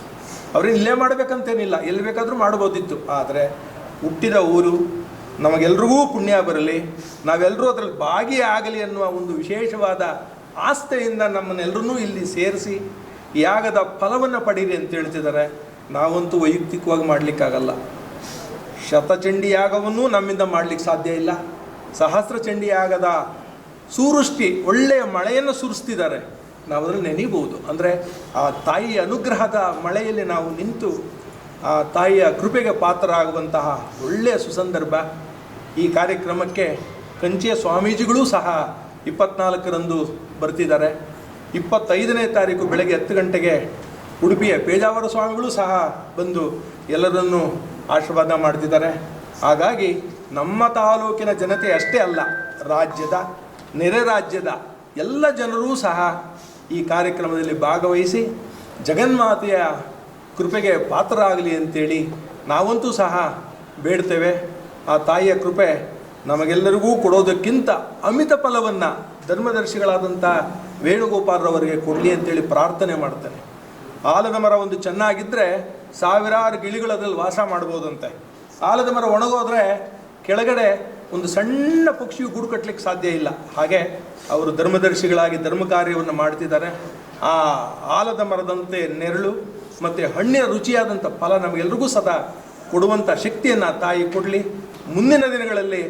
ಅವ್ರೇನು ಇಲ್ಲೇ ಮಾಡಬೇಕಂತೇನಿಲ್ಲ, ಎಲ್ಲಿ ಬೇಕಾದರೂ ಮಾಡ್ಬೋದಿತ್ತು. ಆದರೆ ಹುಟ್ಟಿದ ಊರು, ನಮಗೆಲ್ರಿಗೂ ಪುಣ್ಯ ಬರಲಿ, ನಾವೆಲ್ಲರೂ ಅದರಲ್ಲಿ ಭಾಗಿಯಾಗಲಿ ಅನ್ನುವ ಒಂದು ವಿಶೇಷವಾದ ಆಸ್ಥೆಯಿಂದ ನಮ್ಮನ್ನೆಲ್ಲರೂ ಇಲ್ಲಿ ಸೇರಿಸಿ ಯಾಗದ ಫಲವನ್ನು ಪಡೀರಿ ಅಂತ ಹೇಳ್ತಿದ್ದಾರೆ. ನಾವಂತೂ ವೈಯಕ್ತಿಕವಾಗಿ ಮಾಡಲಿಕ್ಕಾಗಲ್ಲ. ಶತಚಂಡಿ ಯಾಗವನ್ನೂ ನಮ್ಮಿಂದ ಮಾಡಲಿಕ್ಕೆ ಸಾಧ್ಯ ಇಲ್ಲ. ಸಹಸ್ರ ಚಂಡಿ ಯಾಗದ ಸೂವೃಷ್ಟಿ, ಒಳ್ಳೆಯ ಮಳೆಯನ್ನು ಸುರಿಸ್ತಿದ್ದಾರೆ, ನಾವು ಅದರಲ್ಲಿ ನೆನೀಬಹುದು. ಅಂದರೆ ಆ ತಾಯಿಯ ಅನುಗ್ರಹದ ಮಳೆಯಲ್ಲಿ ನಾವು ನಿಂತು ಆ ತಾಯಿಯ ಕೃಪೆಗೆ ಪಾತ್ರರಾಗುವಂತಹ ಒಳ್ಳೆಯ ಸುಸಂದರ್ಭ. ಈ ಕಾರ್ಯಕ್ರಮಕ್ಕೆ ಕಂಚಿಯ ಸ್ವಾಮೀಜಿಗಳೂ ಸಹ 24ರಂದು ಬರ್ತಿದ್ದಾರೆ. 25ನೇ ತಾರೀಕು ಬೆಳಗ್ಗೆ 10 ಗಂಟೆಗೆ ಉಡುಪಿಯ ಪೇಜಾವರ ಸ್ವಾಮಿಗಳು ಸಹ ಬಂದು ಎಲ್ಲರನ್ನೂ ಆಶೀರ್ವಾದ ಮಾಡ್ತಿದ್ದಾರೆ. ಹಾಗಾಗಿ ನಮ್ಮ ತಾಲೂಕಿನ ಜನತೆ ಅಷ್ಟೇ ಅಲ್ಲ, ರಾಜ್ಯದ, ನೆರೆ ರಾಜ್ಯದ ಎಲ್ಲ ಜನರೂ ಸಹ ಈ ಕಾರ್ಯಕ್ರಮದಲ್ಲಿ ಭಾಗವಹಿಸಿ ಜಗನ್ಮಾತೆಯ ಕೃಪೆಗೆ ಪಾತ್ರರಾಗಲಿ ಅಂತೇಳಿ ನಾವಂತೂ ಸಹ ಬೇಡ್ತೇವೆ. ಆ ತಾಯಿಯ ಕೃಪೆ ನಮಗೆಲ್ಲರಿಗೂ ಕೊಡೋದಕ್ಕಿಂತ ಅಮಿತ ಫಲವನ್ನು ಧರ್ಮದರ್ಶಿಗಳಾದಂಥ ವೇಣುಗೋಪಾಲ್ರವರಿಗೆ ಕೊಡಲಿ ಅಂತೇಳಿ ಪ್ರಾರ್ಥನೆ ಮಾಡ್ತೇನೆ. ಆಲದ ಮರ ಒಂದು ಚೆನ್ನಾಗಿದ್ದರೆ ಸಾವಿರಾರು ಗಿಳಿಗಳದಲ್ಲಿ ವಾಸ ಮಾಡ್ಬೋದಂತೆ. ಆಲದ ಮರ ಒಣಗೋದ್ರೆ ಕೆಳಗಡೆ ಒಂದು ಸಣ್ಣ ಪಕ್ಷಿಯು ಗೂಡು ಕಟ್ಟಲಿಕ್ಕೆ ಸಾಧ್ಯ ಇಲ್ಲ. ಹಾಗೆ ಅವರು ಧರ್ಮದರ್ಶಿಗಳಾಗಿ ಧರ್ಮ ಕಾರ್ಯವನ್ನು ಮಾಡ್ತಿದ್ದಾರೆ. ಆ ಆಲದ ಮರದಂತೆ ನೆರಳು ಮತ್ತು ಹಣ್ಣಿನ ರುಚಿಯಾದಂಥ ಫಲ ನಮಗೆಲ್ರಿಗೂ ಸದಾ ಕೊಡುವಂಥ ಶಕ್ತಿಯನ್ನು ತಾಯಿ ಕೊಡಲಿ. ಮುಂದಿನ ದಿನಗಳಲ್ಲಿ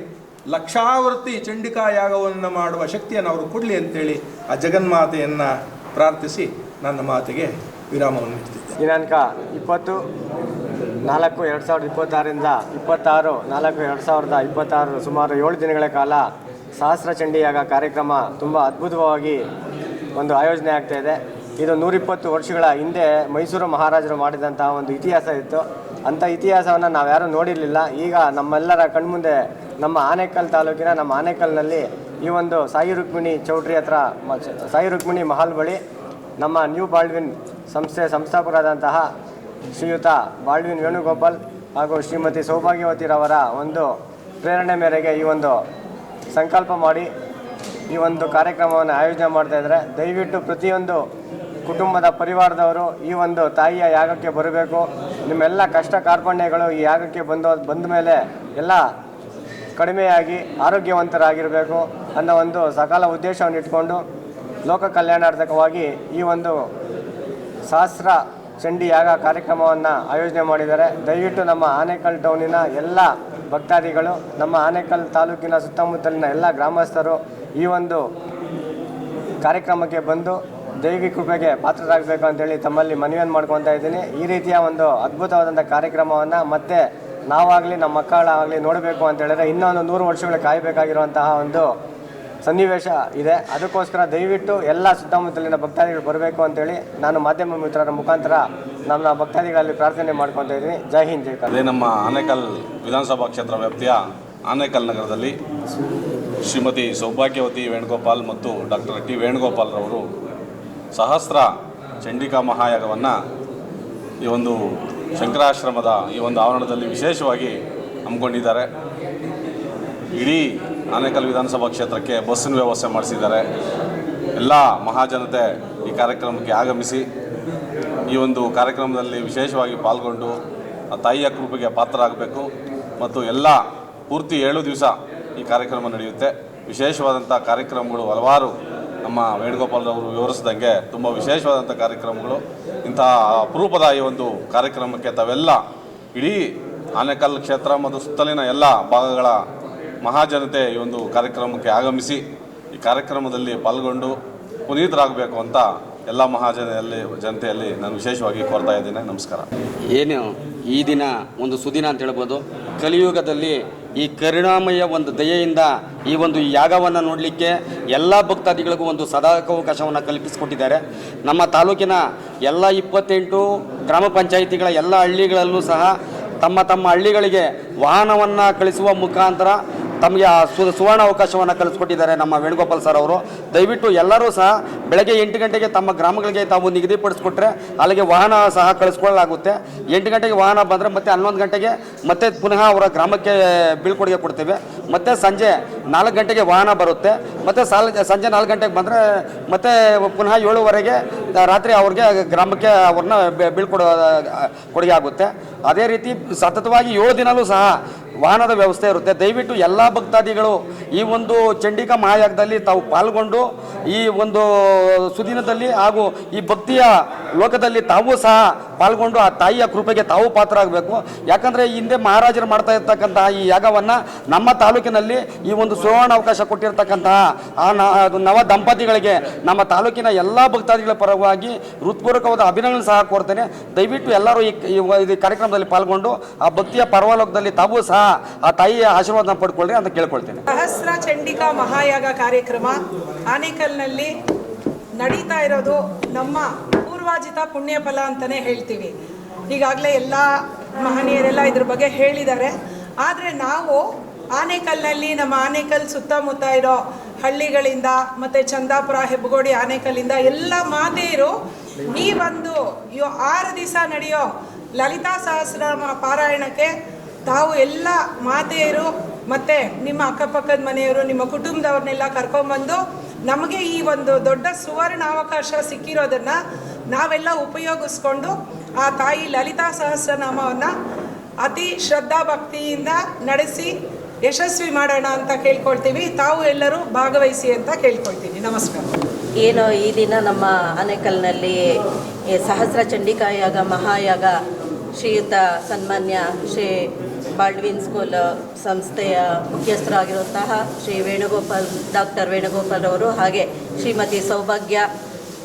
ಲಕ್ಷಾವರ್ತಿ ಚಂಡಿಕಾ ಯಾಗವನ್ನು ಮಾಡುವ ಶಕ್ತಿಯನ್ನು ಅವರು ಕೊಡಲಿ ಅಂತೇಳಿ ಆ ಜಗನ್ಮಾತೆಯನ್ನು ಪ್ರಾರ್ಥಿಸಿ ನನ್ನ ಮಾತಿಗೆ ವಿರಾಮವನ್ನು ನೀಡ್ತಿದ್ದೆ. ದಿನಾಂಕ 20-4-2026ರಿಂದ 26-4-2026 ಸುಮಾರು 7 ದಿನಗಳ ಕಾಲ ಸಹಸ್ರ ಚಂಡಿ ಯಾಗ ಕಾರ್ಯಕ್ರಮ ತುಂಬ ಅದ್ಭುತವಾಗಿ ಒಂದು ಆಯೋಜನೆ ಆಗ್ತಾಯಿದೆ. ಇದು 120 ವರ್ಷಗಳ ಹಿಂದೆ ಮೈಸೂರು ಮಹಾರಾಜರು ಮಾಡಿದಂತಹ ಒಂದು ಇತಿಹಾಸ ಇತ್ತು. ಅಂಥ ಇತಿಹಾಸವನ್ನು ನಾವ್ಯಾರೂ ನೋಡಿರಲಿಲ್ಲ. ಈಗ ನಮ್ಮೆಲ್ಲರ ಕಣ್ಮುಂದೆ ನಮ್ಮ ಆನೇಕಲ್ ತಾಲೂಕಿನ ನಮ್ಮ ಆನೇಕಲ್ನಲ್ಲಿ ಈ ಒಂದು ಸಾಯಿ ರುಕ್ಮಿಣಿ ಚೌಟ್ರಿ ಹತ್ರ, ಸಾಯಿ ರುಕ್ಮಿಣಿ ಮಹಲ್ ಬಳಿ ನಮ್ಮ ನ್ಯೂ ಬಾಲ್ಡ್ವಿನ್ ಸಂಸ್ಥೆ ಸಂಸ್ಥಾಪಕರಾದಂತಹ ಶ್ರೀಯುತ ಬಾಲ್ಡ್ವಿನ್ ವೇಣುಗೋಪಾಲ್ ಹಾಗೂ ಶ್ರೀಮತಿ ಸೌಭಾಗ್ಯವತಿರವರ ಒಂದು ಪ್ರೇರಣೆ ಮೇರೆಗೆ ಈ ಒಂದು ಸಂಕಲ್ಪ ಮಾಡಿ ಈ ಒಂದು ಕಾರ್ಯಕ್ರಮವನ್ನು ಆಯೋಜನೆ ಮಾಡ್ತಾಯಿದ್ದಾರೆ. ದಯವಿಟ್ಟು ಪ್ರತಿಯೊಂದು ಕುಟುಂಬದ ಪರಿವಾರದವರು ಈ ಒಂದು ತಾಯಿಯ ಯಾಗಕ್ಕೆ ಬರಬೇಕು. ನಿಮ್ಮೆಲ್ಲ ಕಷ್ಟ ಕಾರ್ಪಣ್ಯಗಳು ಈ ಯಾಗಕ್ಕೆ ಬಂದ ಮೇಲೆ ಎಲ್ಲ ಕಡಿಮೆಯಾಗಿ ಆರೋಗ್ಯವಂತರಾಗಿರಬೇಕು ಅನ್ನೋ ಒಂದು ಸಕಾಲ ಉದ್ದೇಶವನ್ನು ಇಟ್ಕೊಂಡು ಲೋಕ ಕಲ್ಯಾಣಾರ್ಥಕವಾಗಿ ಈ ಒಂದು ಸಹಸ್ರ ಚಂಡಿ ಯಾಗ ಕಾರ್ಯಕ್ರಮವನ್ನು ಆಯೋಜನೆ ಮಾಡಿದ್ದಾರೆ. ದಯವಿಟ್ಟು ನಮ್ಮ ಆನೇಕಲ್ ಟೌನಿನ ಎಲ್ಲ ಭಕ್ತಾದಿಗಳು, ನಮ್ಮ ಆನೇಕಲ್ ತಾಲೂಕಿನ ಸುತ್ತಮುತ್ತಲಿನ ಎಲ್ಲ ಗ್ರಾಮಸ್ಥರು ಈ ಒಂದು ಕಾರ್ಯಕ್ರಮಕ್ಕೆ ಬಂದು ದೈವಿ ಕೃಪೆಗೆ ಪಾತ್ರರಾಗಬೇಕು ಅಂತೇಳಿ ತಮ್ಮಲ್ಲಿ ಮನವಿಯನ್ನು ಮಾಡ್ಕೊತಾ ಇದ್ದೀನಿ. ಈ ರೀತಿಯ ಒಂದು ಅದ್ಭುತವಾದಂಥ ಕಾರ್ಯಕ್ರಮವನ್ನು ಮತ್ತೆ ನಾವಾಗಲಿ ನಮ್ಮ ಮಕ್ಕಳಾಗಲಿ ನೋಡಬೇಕು ಅಂತ ಹೇಳಿದ್ರೆ ಇನ್ನೊಂದು 100 ವರ್ಷಗಳು ಕಾಯಬೇಕಾಗಿರುವಂತಹ ಒಂದು ಸನ್ನಿವೇಶ ಇದೆ. ಅದಕ್ಕೋಸ್ಕರ ದಯವಿಟ್ಟು ಎಲ್ಲ ಸುತ್ತಮುತ್ತಲಿನ ಭಕ್ತಾದಿಗಳು ಬರಬೇಕು ಅಂತೇಳಿ ನಾನು ಮಾಧ್ಯಮ ಮಿತ್ರರ ಮುಖಾಂತರ ನಮ್ಮ ಭಕ್ತಾದಿಗಳಲ್ಲಿ ಪ್ರಾರ್ಥನೆ ಮಾಡ್ಕೊತಾ ಇದ್ದೀನಿ. ಜೈ ಹಿಂದ್, ಜೈ ಕರ್ನಾಟಕ. ಅದೇ ನಮ್ಮ ಆನೇಕಲ್ ವಿಧಾನಸಭಾ ಕ್ಷೇತ್ರ ವ್ಯಾಪ್ತಿಯ ಆನೇಕಲ್ ನಗರದಲ್ಲಿ ಶ್ರೀಮತಿ ಸೌಭಾಗ್ಯವತಿ ವೇಣುಗೋಪಾಲ್ ಮತ್ತು ಡಾಕ್ಟರ್ ಟಿ ವೇಣುಗೋಪಾಲ್ರವರು ಸಹಸ್ರ ಚಂಡಿಕಾ ಮಹಾಯಾಗವನ್ನು ಈ ಒಂದು ಶಂಕರಾಶ್ರಮದ ಈ ಒಂದು ಆವರಣದಲ್ಲಿ ವಿಶೇಷವಾಗಿ ಹಮ್ಮಿಕೊಂಡಿದ್ದಾರೆ. ಇಡೀ ಆನೇಕಲ್ ವಿಧಾನಸಭಾ ಕ್ಷೇತ್ರಕ್ಕೆ ಬಸ್ಸಿನ ವ್ಯವಸ್ಥೆ ಮಾಡಿಸಿದ್ದಾರೆ. ಎಲ್ಲ ಮಹಾಜನತೆ ಈ ಕಾರ್ಯಕ್ರಮಕ್ಕೆ ಆಗಮಿಸಿ ಈ ಒಂದು ಕಾರ್ಯಕ್ರಮದಲ್ಲಿ ವಿಶೇಷವಾಗಿ ಪಾಲ್ಗೊಂಡು ಆ ತಾಯಿಯ ಕೃಪೆಗೆ ಪಾತ್ರರಾಗಬೇಕು. ಮತ್ತು ಎಲ್ಲ ಪೂರ್ತಿ 7 ದಿವಸ ಈ ಕಾರ್ಯಕ್ರಮ ನಡೆಯುತ್ತೆ. ವಿಶೇಷವಾದಂಥ ಕಾರ್ಯಕ್ರಮಗಳು ಹಲವಾರು ನಮ್ಮ ವೇಣುಗೋಪಾಲ್ರವರು ವಿವರಿಸಿದಂಗೆ ತುಂಬ ವಿಶೇಷವಾದಂಥ ಕಾರ್ಯಕ್ರಮಗಳು. ಇಂತಹ ಅಪರೂಪದ ಈ ಒಂದು ಕಾರ್ಯಕ್ರಮಕ್ಕೆ ತಾವೆಲ್ಲ ಇಡೀ ಆನೇಕಲ್ ಕ್ಷೇತ್ರ ಮತ್ತು ಸುತ್ತಲಿನ ಎಲ್ಲ ಭಾಗಗಳ ಮಹಾಜನತೆ ಈ ಒಂದು ಕಾರ್ಯಕ್ರಮಕ್ಕೆ ಆಗಮಿಸಿ ಈ ಕಾರ್ಯಕ್ರಮದಲ್ಲಿ ಪಾಲ್ಗೊಂಡು ಪುನೀತರಾಗಬೇಕು ಅಂತ ಎಲ್ಲ ಜನತೆಯಲ್ಲಿ ನಾನು ವಿಶೇಷವಾಗಿ ಕೋರ್ತಾ ಇದ್ದೇನೆ. ನಮಸ್ಕಾರ. ಏನು ಈ ದಿನ ಒಂದು ಸುದಿನ ಅಂತ ಹೇಳ್ಬೋದು. ಕಲಿಯುಗದಲ್ಲಿ ಈ ಕರುಣಾಮಯ ಒಂದು ದಯೆಯಿಂದ ಈ ಒಂದು ಯಾಗವನ್ನು ನೋಡಲಿಕ್ಕೆ ಎಲ್ಲ ಭಕ್ತಾದಿಗಳಿಗೂ ಒಂದು ಸದಾವಕಾಶವನ್ನು ಕಲ್ಪಿಸಿಕೊಟ್ಟಿದ್ದಾರೆ. ನಮ್ಮ ತಾಲೂಕಿನ ಎಲ್ಲ 28 ಗ್ರಾಮ ಪಂಚಾಯಿತಿಗಳ ಎಲ್ಲ ಹಳ್ಳಿಗಳಲ್ಲೂ ಸಹ ತಮ್ಮ ಹಳ್ಳಿಗಳಿಗೆ ವಾಹನವನ್ನು ಕಳಿಸುವ ಮುಖಾಂತರ ತಮಗೆ ಆ ಸುವರ್ಣ ಅವಕಾಶವನ್ನು ಕಲಿಸ್ಕೊಟ್ಟಿದ್ದಾರೆ ನಮ್ಮ ವೇಣುಗೋಪಾಲ್ ಸರ್ ಅವರು. ದಯವಿಟ್ಟು ಎಲ್ಲರೂ ಸಹ ಬೆಳಗ್ಗೆ 8 ಗಂಟೆಗೆ ತಮ್ಮ ಗ್ರಾಮಗಳಿಗೆ ತಾವು ನಿಗದಿಪಡಿಸ್ಕೊಟ್ರೆ ಅಲ್ಲಿಗೆ ವಾಹನ ಸಹ ಕಳಿಸ್ಕೊಳ್ಳಲಾಗುತ್ತೆ. 8 ಗಂಟೆಗೆ ವಾಹನ ಬಂದರೆ ಮತ್ತೆ 11 ಗಂಟೆಗೆ ಮತ್ತೆ ಪುನಃ ಅವರ ಗ್ರಾಮಕ್ಕೆ ಬೀಳ್ಕೊಡುಗೆ ಕೊಡ್ತೇವೆ. ಮತ್ತು ಸಂಜೆ 4 ಗಂಟೆಗೆ ವಾಹನ ಬರುತ್ತೆ. ಮತ್ತು ಸಂಜೆ 4 ಗಂಟೆಗೆ ಬಂದರೆ ಮತ್ತೆ ಪುನಃ 7:15 ರಾತ್ರಿ ಅವ್ರಿಗೆ ಗ್ರಾಮಕ್ಕೆ ಅವ್ರನ್ನ ಕೊಡುಗೆ ಆಗುತ್ತೆ. ಅದೇ ರೀತಿ ಸತತವಾಗಿ 7 ದಿನವೂ ಸಹ ವಾಹನದ ವ್ಯವಸ್ಥೆ ಇರುತ್ತೆ. ದಯವಿಟ್ಟು ಎಲ್ಲ ಭಕ್ತಾದಿಗಳು ಈ ಒಂದು ಚಂಡಿಕಾ ಮಹಾಯಾಗದಲ್ಲಿ ತಾವು ಪಾಲ್ಗೊಂಡು ಈ ಒಂದು ಸುದಿನದಲ್ಲಿ ಹಾಗೂ ಈ ಭಕ್ತಿಯ ಲೋಕದಲ್ಲಿ ತಾವು ಸಹ ಪಾಲ್ಗೊಂಡು ಆ ತಾಯಿಯ ಕೃಪೆಗೆ ತಾವು ಪಾತ್ರರಾಗಬೇಕು. ಯಾಕಂದರೆ ಹಿಂದೆ ಮಹಾರಾಜರು ಮಾಡ್ತಾ ಇರ್ತಕ್ಕಂತಹ ಈ ಯಾಗವನ್ನು ನಮ್ಮ ತಾಲೂಕಿನಲ್ಲಿ ಈ ಒಂದು ಸುವರ್ಣ ಅವಕಾಶ ಕೊಟ್ಟಿರ್ತಕ್ಕಂತಹ ನವ ದಂಪತಿಗಳಿಗೆ ನಮ್ಮ ತಾಲೂಕಿನ ಎಲ್ಲ ಭಕ್ತಾದಿಗಳ ಪರವಾಗಿ ಹೃತ್ಪೂರ್ವಕವಾದ ಅಭಿನಂದನೆ ಸಹ ಕೋರ್ತೇನೆ. ದಯವಿಟ್ಟು ಎಲ್ಲರೂ ಈ ಕಾರ್ಯಕ್ರಮದಲ್ಲಿ ಪಾಲ್ಗೊಂಡು ಆ ಭಕ್ತಿಯ ಪರವಲೋಕದಲ್ಲಿ ತಾವು ಸಹ ಆ ತಾಯಿಯ ಆಶೀರ್ವಾದ ಪಡ್ಕೊಳ್ಳಿ ಅಂತ ಕೇಳ್ಕೊಳ್ತೇನೆ. ಸಹಸ್ರ ಚಂಡಿಕಾ ಮಹಾಯಾಗ ಕಾರ್ಯಕ್ರಮ ಆನೇಕಲ್ನಲ್ಲಿ ನಡೀತಾ ಇರೋದು ನಮ್ಮ ಪೂರ್ವಾಜಿತ ಪುಣ್ಯ ಫಲ ಅಂತಲೇ ಹೇಳ್ತೀವಿ. ಈಗಾಗಲೇ ಎಲ್ಲ ಮಹನೀಯರೆಲ್ಲ ಇದ್ರ ಬಗ್ಗೆ ಹೇಳಿದ್ದಾರೆ. ಆದರೆ ನಾವು ಆನೇಕಲ್ನಲ್ಲಿ ನಮ್ಮ ಆನೇಕಲ್ ಸುತ್ತಮುತ್ತ ಇರೋ ಹಳ್ಳಿಗಳಿಂದ ಮತ್ತು ಚಂದಾಪುರ, ಹೆಬ್ಬಗೋಡಿ, ಆನೇಕಲ್ಲಿಂದ ಎಲ್ಲ ಮಾತೆಯರು ಈ ಒಂದು 6 ದಿವಸ ನಡೆಯೋ ಲಲಿತಾ ಸಹಸ್ರನಾಮ ಪಾರಾಯಣಕ್ಕೆ ತಾವು ಎಲ್ಲ ಮಾತೆಯರು ಮತ್ತು ನಿಮ್ಮ ಅಕ್ಕಪಕ್ಕದ ಮನೆಯವರು, ನಿಮ್ಮ ಕುಟುಂಬದವ್ರನ್ನೆಲ್ಲ ಕರ್ಕೊಂಬಂದು ನಮಗೆ ಈ ಒಂದು ದೊಡ್ಡ ಸುವರ್ಣ ಅವಕಾಶ ಸಿಕ್ಕಿರೋದನ್ನು ನಾವೆಲ್ಲ ಉಪಯೋಗಿಸ್ಕೊಂಡು ಆ ತಾಯಿ ಲಲಿತಾ ಸಹಸ್ರನಾಮವನ್ನು ಅತಿ ಶ್ರದ್ಧಾ ಭಕ್ತಿಯಿಂದ ನಡೆಸಿ ಯಶಸ್ವಿ ಮಾಡೋಣ ಅಂತ ಕೇಳ್ಕೊಳ್ತೀವಿ. ತಾವು ಎಲ್ಲರೂ ಭಾಗವಹಿಸಿ ಅಂತ ಕೇಳ್ಕೊಳ್ತೀನಿ. ನಮಸ್ಕಾರ. ಏನು ಈ ದಿನ ನಮ್ಮ ಆನೇಕಲ್ನಲ್ಲಿ ಸಹಸ್ರ ಚಂಡಿಕಾ ಯಾಗ ಮಹಾಯಾಗ ಶ್ರೀಯುತ ಸನ್ಮಾನ್ಯ ಶ್ರೀ ಬಾಲ್ಡ್ವಿನ್ ಸ್ಕೂಲ್ ಸಂಸ್ಥೆಯ ಮುಖ್ಯಸ್ಥರಾಗಿರುವಂತಹ ಶ್ರೀ ಡಾಕ್ಟರ್ ವೇಣುಗೋಪಾಲ್ ರವರು ಹಾಗೆ ಶ್ರೀಮತಿ ಸೌಭಾಗ್ಯ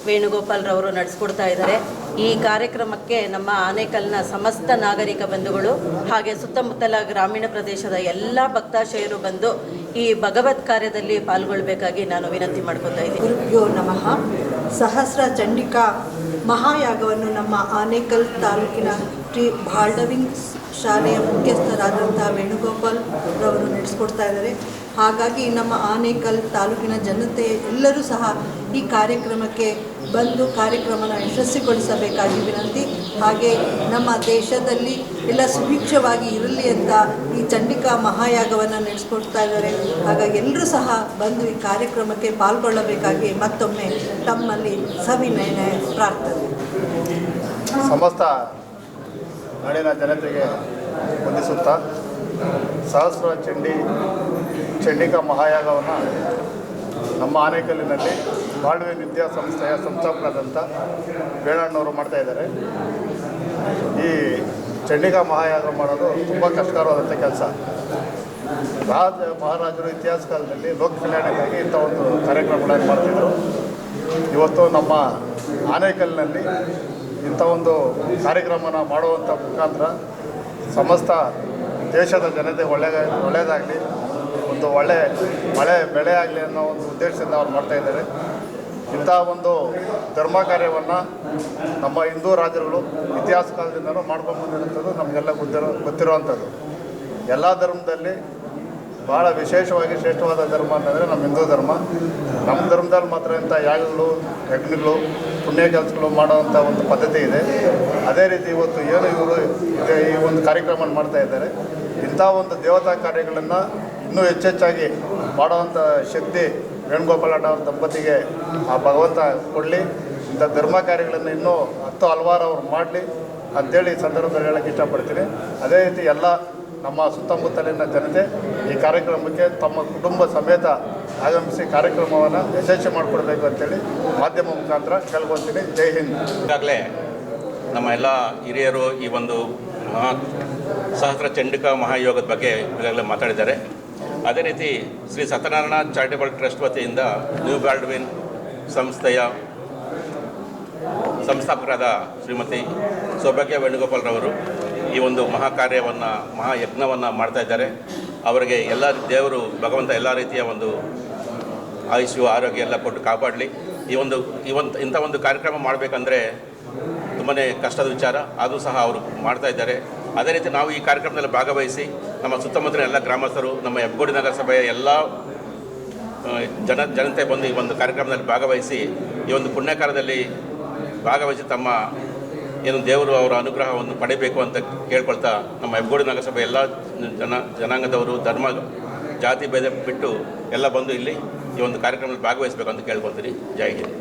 ವೇಣುಗೋಪಾಲ್ ರವರು ನಡೆಸ್ಕೊಡ್ತಾ ಇದ್ದಾರೆ. ಈ ಕಾರ್ಯಕ್ರಮಕ್ಕೆ ನಮ್ಮ ಆನೇಕಲ್ನ ಸಮಸ್ತ ನಾಗರಿಕ ಬಂಧುಗಳು ಹಾಗೆ ಸುತ್ತಮುತ್ತಲ ಗ್ರಾಮೀಣ ಪ್ರದೇಶದ ಎಲ್ಲ ಭಕ್ತಾಶಯರು ಬಂದು ಈ ಭಗವತ್ ಕಾರ್ಯದಲ್ಲಿ ಪಾಲ್ಗೊಳ್ಳಬೇಕಾಗಿ ನಾನು ವಿನಂತಿ ಮಾಡ್ಕೊತಾ ಇದ್ದೀನಿ. ಗುರುಭ್ಯೋ ನಮಃ. ಸಹಸ್ರ ಚಂಡಿಕಾ ಮಹಾಯಾಗವನ್ನು ನಮ್ಮ ಆನೇಕಲ್ ತಾಲೂಕಿನ ಶ್ರೀ ಬಾಲ್ಡವಿನ್ ಶಾಲೆಯ ಮುಖ್ಯಸ್ಥರಾದಂಥ ವೇಣುಗೋಪಾಲ್ ರವರು ನಡೆಸ್ಕೊಡ್ತಾ ಇದ್ದಾರೆ. ಹಾಗಾಗಿ ನಮ್ಮ ಆನೇಕಲ್ ತಾಲೂಕಿನ ಜನತೆ ಎಲ್ಲರೂ ಸಹ ಈ ಕಾರ್ಯಕ್ರಮಕ್ಕೆ ಬಂದು ಕಾರ್ಯಕ್ರಮನ ಯಶಸ್ವಿಗೊಳಿಸಬೇಕಾಗಿ ವಿನಂತಿ. ಹಾಗೆ ನಮ್ಮ ದೇಶದಲ್ಲಿ ಎಲ್ಲ ಸುಭಿಕ್ಷವಾಗಿ ಇರಲಿ ಅಂತ ಈ ಚಂಡಿಕಾ ಮಹಾಯಾಗವನ್ನು ನಡೆಸ್ಕೊಡ್ತಾ ಇದ್ದಾರೆ. ಹಾಗಾಗಿ ಎಲ್ಲರೂ ಸಹ ಬಂದು ಈ ಕಾರ್ಯಕ್ರಮಕ್ಕೆ ಪಾಲ್ಗೊಳ್ಳಬೇಕಾಗಿ ಮತ್ತೊಮ್ಮೆ ತಮ್ಮಲ್ಲಿ ಸವಿನಯ ಪ್ರಾರ್ಥನೆ. ಸಮಸ್ತ ನಾಡಿನ ಜನತೆಗೆ ವಂದಿಸುತ್ತಾ ಸಹಸ್ರ ಚಂಡಿಕಾ ಮಹಾಯಾಗವನ್ನು ನಮ್ಮ ಆನೇಕಲ್ಲಿನಲ್ಲಿ ಬಾಲ್ಡ್ವಿನ್ ವಿದ್ಯಾಸಂಸ್ಥೆಯ ಸಂಸ್ಥಾಪಕರಾದಂಥ ವೇಣಣ್ಣವರು ಮಾಡ್ತಾಯಿದ್ದಾರೆ. ಈ ಚಂಡಿಕಾ ಮಹಾಯಾಗ ಮಾಡೋದು ತುಂಬ ಕಷ್ಟಕರವಾದಂಥ ಕೆಲಸ. ಮಹಾರಾಜರು ಇತಿಹಾಸ ಕಾಲದಲ್ಲಿ ಲೋಕ ಕಲ್ಯಾಣಕ್ಕಾಗಿ ಇಂಥ ಒಂದು ಕಾರ್ಯಕ್ರಮಗಳನ್ನು ಮಾಡ್ತಿದ್ದರು. ಇವತ್ತು ನಮ್ಮ ಆನೇಕಲ್ಲಿನಲ್ಲಿ ಇಂಥ ಒಂದು ಕಾರ್ಯಕ್ರಮನ ಮಾಡುವಂಥ ಮುಖಾಂತರ ಸಮಸ್ತ ದೇಶದ ಜನತೆ ಒಳ್ಳೆಯದಾಗಲಿ, ಒಂದು ಮಳೆ ಬೆಳೆ ಆಗಲಿ ಅನ್ನೋ ಒಂದು ಉದ್ದೇಶದಿಂದ ಅವ್ರು ಮಾಡ್ತಾಯಿದ್ದಾರೆ. ಇಂಥ ಒಂದು ಧರ್ಮ ಕಾರ್ಯವನ್ನು ನಮ್ಮ ಹಿಂದೂ ರಾಜರುಗಳು ಇತಿಹಾಸ ಕಾಲದಿಂದಲೂ ಮಾಡ್ಕೊಂಡು ಬಂದಿರುವಂಥದ್ದು ನಮಗೆಲ್ಲ ಗೊತ್ತಿರುವಂಥದ್ದು. ಎಲ್ಲ ಧರ್ಮದಲ್ಲಿ ಭಾಳ ವಿಶೇಷವಾಗಿ ಶ್ರೇಷ್ಠವಾದ ಧರ್ಮ ಅಂತಂದರೆ ನಮ್ಮ ಹಿಂದೂ ಧರ್ಮ. ನಮ್ಮ ಧರ್ಮದಲ್ಲಿ ಮಾತ್ರ ಇಂಥ ಯಾಗಗಳು, ಯಜ್ಞಗಳು, ಪುಣ್ಯ ಕೆಲಸಗಳು ಮಾಡೋವಂಥ ಒಂದು ಪದ್ಧತಿ ಇದೆ. ಅದೇ ರೀತಿ ಇವತ್ತು ಏನು ಇವರು ಈ ಒಂದು ಕಾರ್ಯಕ್ರಮ ಮಾಡ್ತಾ ಇದ್ದಾರೆ, ಇಂಥ ಒಂದು ದೇವತಾ ಕಾರ್ಯಗಳನ್ನು ಇನ್ನೂ ಹೆಚ್ಚೆಚ್ಚಾಗಿ ಮಾಡುವಂಥ ಶಕ್ತಿ ವೇಣುಗೋಪಾಲಣ್ಣ ಅವ್ರ ದಂಪತಿಗೆ ಆ ಭಗವಂತ ಕೊಡಲಿ. ಇಂಥ ಧರ್ಮ ಕಾರ್ಯಗಳನ್ನು ಇನ್ನೂ ಹಲವಾರು ಅವ್ರು ಮಾಡಲಿ ಅಂಥೇಳಿ ಈ ಸಂದರ್ಭದಲ್ಲಿ ಹೇಳೋಕ್ಕೆ ಇಷ್ಟಪಡ್ತೀನಿ. ಅದೇ ರೀತಿ ಎಲ್ಲ ನಮ್ಮ ಸುತ್ತಮುತ್ತಲಿನ ಜನತೆ ಈ ಕಾರ್ಯಕ್ರಮಕ್ಕೆ ತಮ್ಮ ಕುಟುಂಬ ಸಮೇತ ಆಗಮಿಸಿ ಕಾರ್ಯಕ್ರಮವನ್ನು ಯಶಸ್ವಿ ಮಾಡಿಕೊಡ್ಬೇಕು ಅಂತೇಳಿ ಮಾಧ್ಯಮ ಮುಖಾಂತರ ಕೇಳ್ಕೊಳ್ತೀನಿ. ಜೈ ಹಿಂದ್. ಈಗಾಗಲೇ ನಮ್ಮ ಎಲ್ಲ ಹಿರಿಯರು ಈ ಒಂದು ಸಹಸ್ರ ಚಂಡಿಕಾ ಮಹಾಯೋಗದ ಬಗ್ಗೆ ಈಗಾಗಲೇ ಮಾತಾಡಿದ್ದಾರೆ. ಅದೇ ರೀತಿ ಶ್ರೀ ಸತ್ಯನಾರಾಯಣ ಚಾರಿಟೇಬಲ್ ಟ್ರಸ್ಟ್ ವತಿಯಿಂದ ನ್ಯೂ ಬಾಲ್ಡ್ವಿನ್ ಸಂಸ್ಥೆಯ ಸಂಸ್ಥಾಪಕರಾದ ಶ್ರೀಮತಿ ಸೌಭಾಗ್ಯ ವೇಣುಗೋಪಾಲ್ ರವರು ಈ ಒಂದು ಮಹಾಕಾರ್ಯವನ್ನು, ಮಹಾಯಜ್ಞವನ್ನು ಮಾಡ್ತಾಯಿದ್ದಾರೆ. ಅವರಿಗೆ ಎಲ್ಲ ದೇವರು ಭಗವಂತ ಎಲ್ಲ ರೀತಿಯ ಒಂದು ಆಯುಷ್ಯು, ಆರೋಗ್ಯ ಎಲ್ಲ ಕೊಟ್ಟು ಕಾಪಾಡಲಿ. ಇಂಥ ಒಂದು ಕಾರ್ಯಕ್ರಮ ಮಾಡಬೇಕಂದ್ರೆ ತುಂಬಾ ಕಷ್ಟದ ವಿಚಾರ, ಅದು ಸಹ ಅವರು ಮಾಡ್ತಾಯಿದ್ದಾರೆ. ಅದೇ ರೀತಿ ನಾವು ಈ ಕಾರ್ಯಕ್ರಮದಲ್ಲಿ ಭಾಗವಹಿಸಿ ನಮ್ಮ ಸುತ್ತಮುತ್ತಲಿನ ಎಲ್ಲ ಗ್ರಾಮಸ್ಥರು, ನಮ್ಮ ಹೆಬ್ಬಗೋಡಿ ನಗರಸಭೆಯ ಎಲ್ಲ ಜನತೆ ಬಂದು ಈ ಒಂದು ಕಾರ್ಯಕ್ರಮದಲ್ಲಿ ಭಾಗವಹಿಸಿ ಈ ಒಂದು ಪುಣ್ಯಕಾಲದಲ್ಲಿ ಭಾಗವಹಿಸಿ ತಮ್ಮ ಏನು ದೇವರು ಅವರ ಅನುಗ್ರಹವನ್ನು ಪಡೆಯಬೇಕು ಅಂತ ಕೇಳ್ಕೊಳ್ತಾ ನಮ್ಮ ಹೆಬ್ಬಗೋಡಿ ನಗರಸಭೆ ಎಲ್ಲ ಜನಾಂಗದವರು ಧರ್ಮ ಜಾತಿ ಭೇದ ಬಿಟ್ಟು ಎಲ್ಲ ಬಂದು ಇಲ್ಲಿ ಈ ಒಂದು ಕಾರ್ಯಕ್ರಮದಲ್ಲಿ ಭಾಗವಹಿಸಬೇಕು ಅಂತ ಕೇಳ್ಕೊಳ್ತೀನಿ. ಜೈ ಹಿಂದ್.